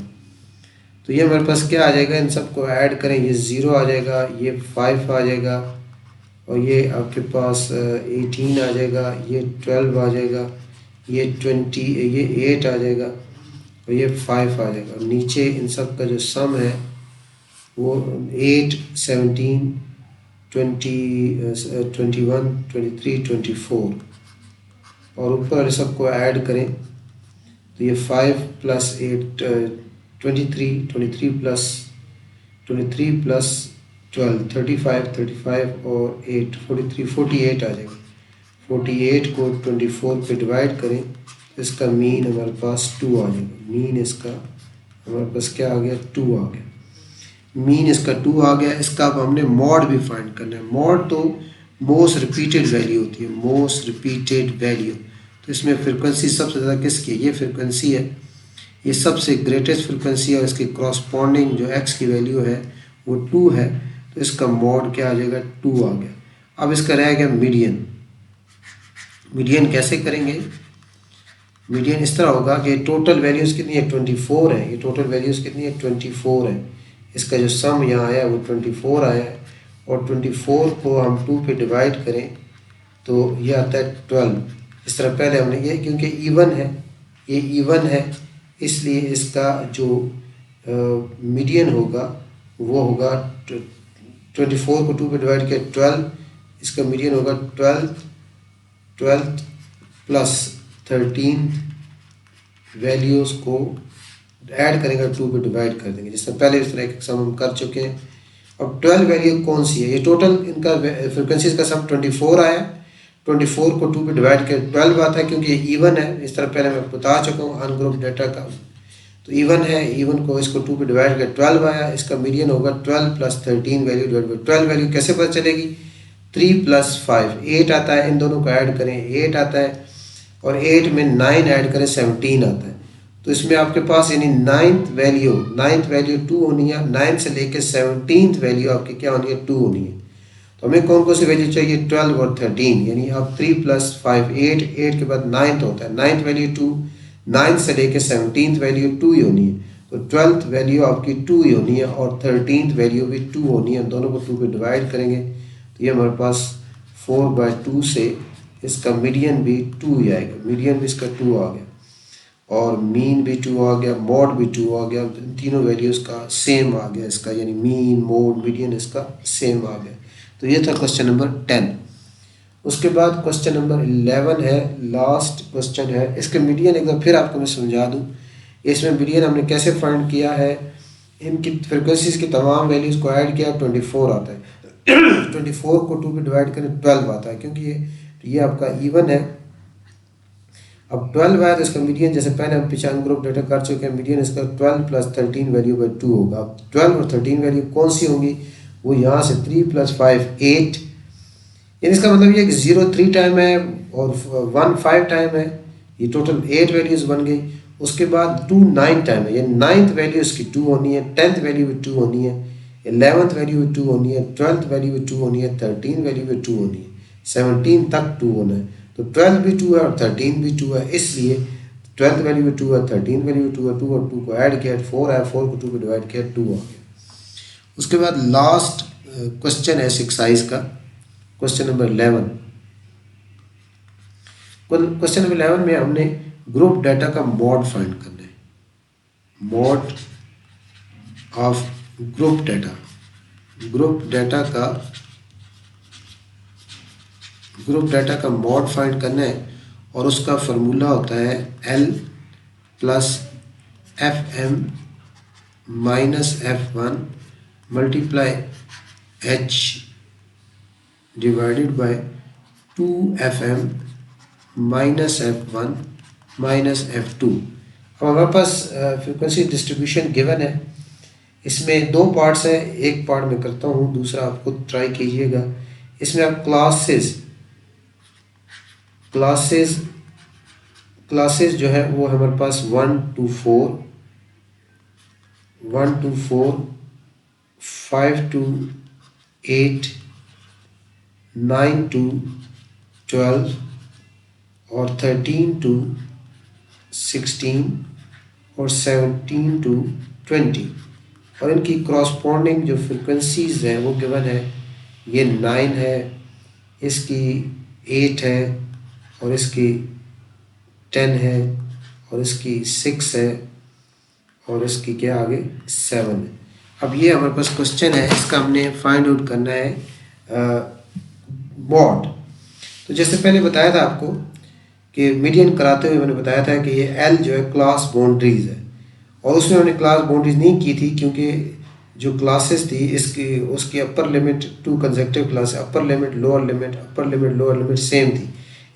तो ये हमारे पास क्या आ जाएगा, इन सबको ऐड करें, ये 0 आ जाएगा, ये 5 आ जाएगा, और ये आपके पास 18 आ जाएगा, ये 12 आ जाएगा, ये 20, ये 8 आ जाएगा, और ये 5 आ जाएगा। और नीचे इन सब का जो सम है वो 8, 17, 21, 23, 24, और ऊपर सबको ऐड करें तो ये 5 प्लस 8 23 प्लस 12 35 और 8 43 48 आ जाएगा। 48 को 24 पे डिवाइड करें तो इसका मीन हमारे पास 2 आ जाएगा। मीन इसका हमारे पास क्या आ गया, 2 आ गया। मीन इसका 2 आ गया। इसका अब हमने मॉड भी फाइंड करना है। मॉड तो मोस्ट रिपीटेड वैल्यू होती है, मोस्ट रिपीटेड वैल्यू। तो इसमें फ्रिक्वेंसी सबसे ज़्यादा किसकी है, ये फ्रिक्वेंसी है, ये सबसे ग्रेटेस्ट फ्रिक्वेंसी है, और इसकी कॉरस्पॉन्डिंग जो एक्स की वैल्यू है वो 2 है। तो इसका मॉड क्या आ जाएगा, 2 आ गया। अब इसका रह गया मीडियन। मीडियन कैसे करेंगे, मीडियन इस तरह होगा कि टोटल वैल्यूज़ कितनी है, 24 है। ये टोटल वैल्यूज़ कितनी है, 24 है। इसका जो सम यहाँ आया वो 24 आया है, और 24 को हम 2 पे डिवाइड करें तो ये आता है 12। इस तरह पहले हमने ये, क्योंकि इवन है, ये इवन है, इसलिए इसका जो मीडियन होगा वो होगा 24 को 2 पे डिवाइड किया 12, इसका मीडियन होगा 12 प्लस 13 वैल्यूज़ को ऐड करेंगे, 2 पे डिवाइड कर देंगे, जिससे पहले इस तरह एक सम हम कर चुके हैं। अब 12 वैल्यू कौन सी है, ये टोटल इनका फ्रिक्वेंसीज का सम 24 आया। 24 को 2 पे डिवाइड किया 12 आता है, क्योंकि ये इवन है। इस तरह पहले मैं बता चुका हूँ अनग्रुप डेटा का, तो इवन है, इवन को इसको 2 पे डिवाइड किया 12 आया। इसका मीडियन होगा 12 plus 13 value divide by 12 value कैसे पता चलेगी, 3 प्लस 5 8 आता है, इन दोनों को ऐड करें 8 आता है, और 8 में 9 ऐड करें 17 आता है। तो इसमें आपके पास यानी नाइन्थ वैल्यू 2 होनी है। 9 से लेके 17th वैल्यू आपकी क्या होनी है, 2 होनी है। तो हमें कौन कौन सी वैल्यू चाहिए, 12 और 13, यानी अब 3 प्लस 5 8 के बाद 9th होता है, 9th वैल्यू 2, 9 से लेके 17th वैल्यू 2 ही होनी है। तो 12th वैल्यू आपकी 2 ही होनी है, और 13th वैल्यू भी 2 होनी है। दोनों को 2 पे डिवाइड करेंगे तो ये हमारे पास 4/2 से इसका मीडियन भी 2 ही आएगा। मीडियन भी इसका 2 आ गया, और मीन भी 2 आ गया, मॉड भी 2 आ गया। तीनों वैल्यूज़ का सेम आ गया इसका, यानी मीन मोड मीडियन इसका सेम आ गया। तो ये था क्वेश्चन नंबर 10। उसके बाद क्वेश्चन नंबर 11 है, लास्ट क्वेश्चन है। इसके मीडियन एक बार फिर आपको मैं समझा दूँ। इसमें मीडियन हमने कैसे फाइंड किया है, इनकी फ्रिक्वेंसीज की तमाम वैल्यूज़ को ऐड किया, 24 आता है। 24 को 2 पे डिवाइड करें 12 आता है, क्योंकि ये आपका इवन है। अब 12 आया तो इसका मीडियन, जैसे पहले हम पीछे ग्रुप डेटा कर चुके हैं, मीडियन इसका 12 प्लस 13 वैल्यू बाई 2 होगा। अब 12 और 13 वैल्यू कौन सी होंगी, वो यहाँ से 3 प्लस 5 8, यानी इसका मतलब ये कि 0 3 टाइम है और 1 5 टाइम है, ये टोटल 8 वैल्यूज़ बन गई। उसके बाद 2 9 टाइम है, यानी 9th वैल्यू इसकी 2 होनी है, 10th वैल्यू भी 2 होनी है, 11th वैल्यू भी 2 होनी है, 12th वैल्यू भी 2 होनी है, 13th वैल्यू भी 2 होनी है, 17 तक 2 होना है। तो 12 भी 2 है और 13 भी 2 है, इसलिए 12th वैल्यू भी 2 है, 13 वैल्यू भी 2 है, 2 और 2 को ऐड किया 4 है, 4 को 2 पे डिवाइड किया 2 आ गया। उसके बाद लास्ट क्वेश्चन है एक्सरसाइज का, क्वेश्चन नंबर 11। क्वेश्चन नंबर 11 में हमने ग्रुप डाटा का मॉड फाइंड करना है। Mod of group data, group data का मॉड फाइंड करना है, और उसका फार्मूला होता है L plus FM minus F1 multiply H divided by 2fm minus f1 minus f2। अब हमारे पास फ्रिक्वेंसी डिस्ट्रीब्यूशन गिवन है। इसमें दो पार्ट्स हैं, एक पार्ट मैं करता हूँ, दूसरा आप खुद ट्राई कीजिएगा। इसमें आप क्लासेस जो है वो हमारे पास 1 to 4, 5 to 8, 9 to 12 और 13 to 16 और 17 to 20, और इनकी क्रॉसपॉन्डिंग जो फ्रिक्वेंसीज हैं वो गिवन है। ये 9 है, इसकी 8 है, और इसकी 10 है, और इसकी 6 है, और इसकी क्या आगे 7 है। अब ये हमारे पास क्वेश्चन है, इसका हमने फाइंड आउट करना है मॉड। तो जैसे पहले बताया था आपको कि मीडियन कराते हुए मैंने बताया था कि ये एल जो है क्लास बाउंड्रीज है, और उसमें हमने क्लास बाउंड्रीज नहीं की थी क्योंकि जो क्लासेस थी इसकी उसकी upper limit 2 consecutive class, upper limit lower limit same थी।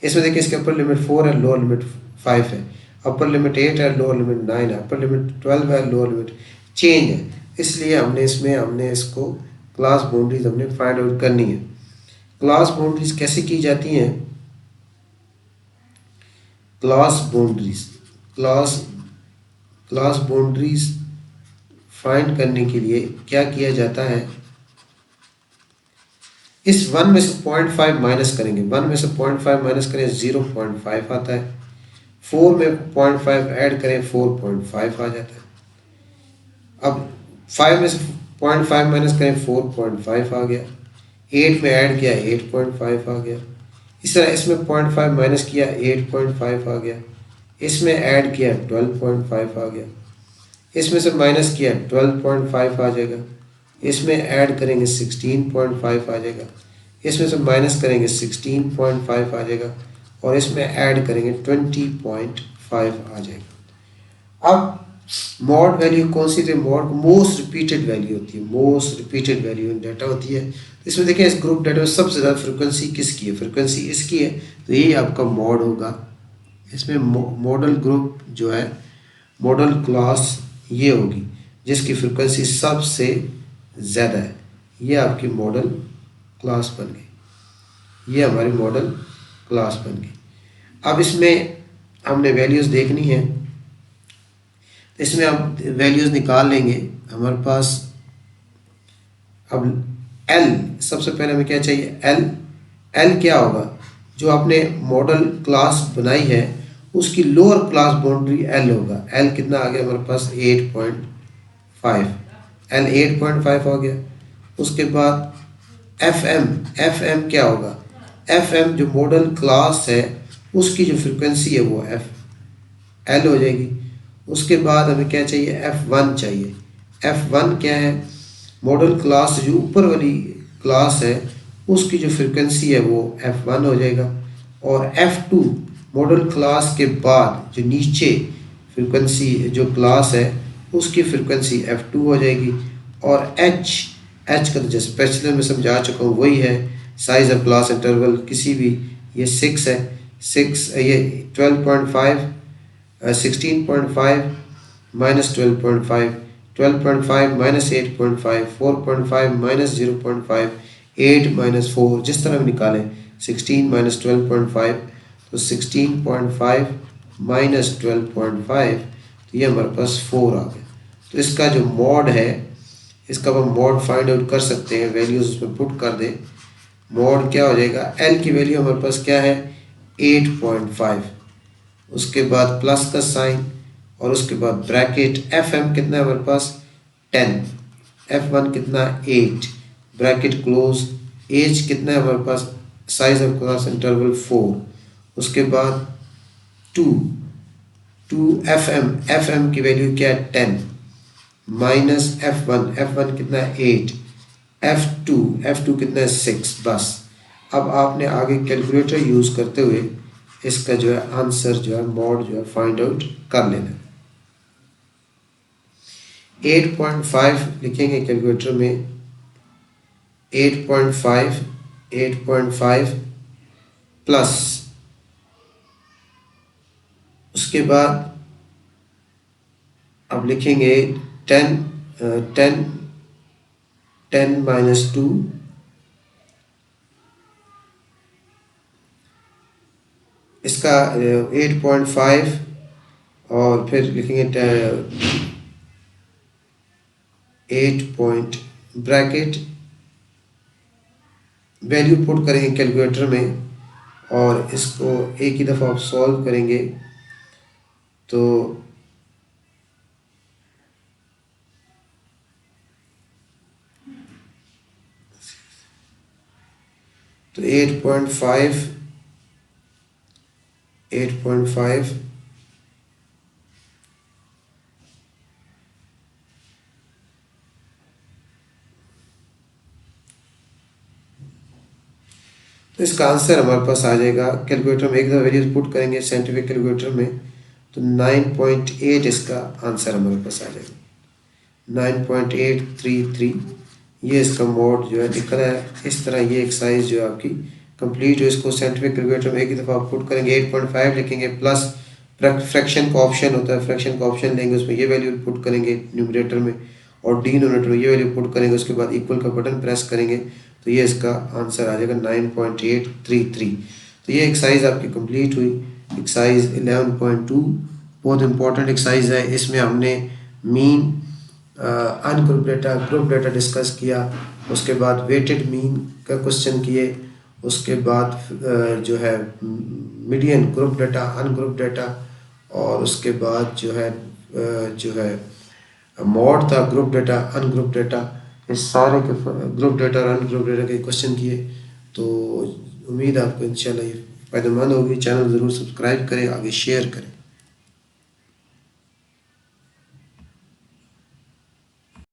इसमें देखिए इसके अपर लिमिट 4 है, लोअर लिमिट 5 है, अपर लिमिट 8 है, लोअर लिमिट 9 है, अपर लिमिट 12 है, लोअर लिमिट चेंज है। इसलिए हमने इसको क्लास बाउंड्रीज हमने फाइंड आउट करनी है। क्लास बाउंड्रीज कैसे की जाती हैं? क्लास बाउंड्रीज फाइंड करने के लिए क्या किया जाता है, इस 1 में से 0.5 माइनस करेंगे। 1 में से 0.5 माइनस करें 0.5 आता है। 4 में 0.5 ऐड करें 4.5 आ जाता है। अब 5 में से 0.5 माइनस करें 4.5 आ गया। 8 में ऐड किया 8.5 आ गया। इस तरह इसमें 0.5 माइनस किया 8.5 आ गया। इसमें ऐड किया 12.5 आ गया। इसमें से माइनस किया 12.5 आ जाएगा। इसमें ऐड करेंगे 16.5 आ जाएगा। इसमें से माइनस करेंगे 16.5 आ जाएगा, और इसमें ऐड करेंगे 20.5 आ जाएगा। अब मॉड वैल्यू कौन सी थी? मॉड मोस्ट रिपीटेड वैल्यू होती है, most repeated value in data होती है। इसमें देखिए इस ग्रुप डाटा में सबसे ज़्यादा फ्रिक्वेंसी किसकी है? फ्रिक्वेंसी इसकी है, तो यही आपका मॉड होगा। इसमें मॉडल ग्रुप जो है, मॉडल क्लास ये होगी जिसकी फ्रिक्वेंसी सबसे ज़्यादा है। ये आपकी मॉडल क्लास बन गई, ये हमारी मॉडल क्लास बन गई। अब इसमें हमने वैल्यूज़ देखनी है, इसमें आप वैल्यूज़ निकाल लेंगे हमारे पास। अब एल सबसे पहले हमें क्या चाहिए? एल क्या होगा? जो आपने मॉडल क्लास बनाई है उसकी लोअर क्लास बाउंड्री एल होगा। एल कितना आ गया हमारे पास? 8.5। एल 8.5 हो गया। उसके बाद एफ एम क्या होगा? एफ एम जो मॉडल क्लास है उसकी जो फ्रिक्वेंसी है वो एल हो जाएगी। उसके बाद हमें क्या चाहिए? F1 चाहिए। F1 क्या है? मॉडल क्लास जो ऊपर वाली क्लास है उसकी जो फ्रिक्वेंसी है वो F1 हो जाएगा। और F2 मॉडल क्लास के बाद जो नीचे फ्रिक्वेंसी जो क्लास है उसकी फ्रिक्वेंसी F2 हो जाएगी। और H का तो जैसे पिछले में समझा चुका हूँ वही है, साइज ऑफ क्लास इंटरवल किसी भी, ये 6 है, 6 ये 12.5 16.5 minus 12.5, 12.5 minus 8.5, 4.5 minus 0.5, 8 minus 4, जिस तरह भी निकालें 16 minus 12.5, तो 16.5 minus 12.5, तो ये हमारे पास 4 आ गया। तो इसका जो मॉड है इसका हम मॉड फाइंड आउट कर सकते हैं, वैल्यूज उसमें पुट कर दें। मॉड क्या हो जाएगा? एल की वैल्यू हमारे पास क्या है? 8.5, उसके बाद प्लस का साइन, और उसके बाद ब्रैकेट। एफ एम कितना है हमारे पास? 10। F1 कितना? 8, ब्रैकेट क्लोज। एज कितना है हमारे पास? Size of class interval 4। उसके बाद 2 एफ एम की वैल्यू क्या है? 10 माइनस F1 कितना है? 8। F2 कितना है? 6। बस अब आपने आगे कैलकुलेटर यूज़ करते हुए इसका जो है आंसर जो है मॉड जो है फाइंड आउट कर लेना। 8.5 लिखेंगे कैलकुलेटर में। 8.5 प्लस उसके बाद अब लिखेंगे 10 10 10 माइनस 2 इसका 8.5 और फिर लिखेंगे 8 पॉइंट ब्रैकेट वैल्यू पुट करेंगे कैलकुलेटर में और इसको एक ही दफ़ा आप सॉल्व करेंगे तो तो 8.5 तो इसका आंसर हमारे पास आ जाएगा कैलकुलेटर में। एक दफ़ा वैल्यूज पुट करेंगे साइंटिफिक कैलकुलेटर में तो 9.8 इसका आंसर हमारे पास आ जाएगा 9.833। ये इसका मोड जो है निकल है। इस तरह ये एक्सरसाइज जो है आपकी कंप्लीट हो। इसको साइंटिफिक कैलकुलेटर में एक ही दफ़ा पुट करेंगे 8.5 लिखेंगे प्लस फ्रैक्शन का ऑप्शन होता है, फ्रैक्शन का ऑप्शन लेंगे उसमें ये वैल्यू पुट करेंगे न्यूमरेटर में और डिनोमिनेटर में ये वैल्यू पुट करेंगे। उसके बाद इक्वल का बटन प्रेस करेंगे तो ये इसका आंसर आ जाएगा 9.833। तो ये एक्सरसाइज आपकी कंप्लीट हुई। एक्सरसाइज 11.2 बहुत इंपॉर्टेंट एक्सरसाइज है। इसमें हमने mean ungroup data group data discuss किया, उसके बाद वेटेड मीन का क्वेश्चन किए, उसके बाद जो है median group data ungroup data और उसके बाद जो है मॉड था ग्रुप डेटा अनग्रुप डेटा। इस सारे के ग्रुप डेटा और अनग्रुप डेटा के क्वेश्चन किए। तो उम्मीद है आपको इंशाल्लाह ये फ़ायदेमंद होगी। चैनल ज़रूर सब्सक्राइब करें, आगे शेयर करें।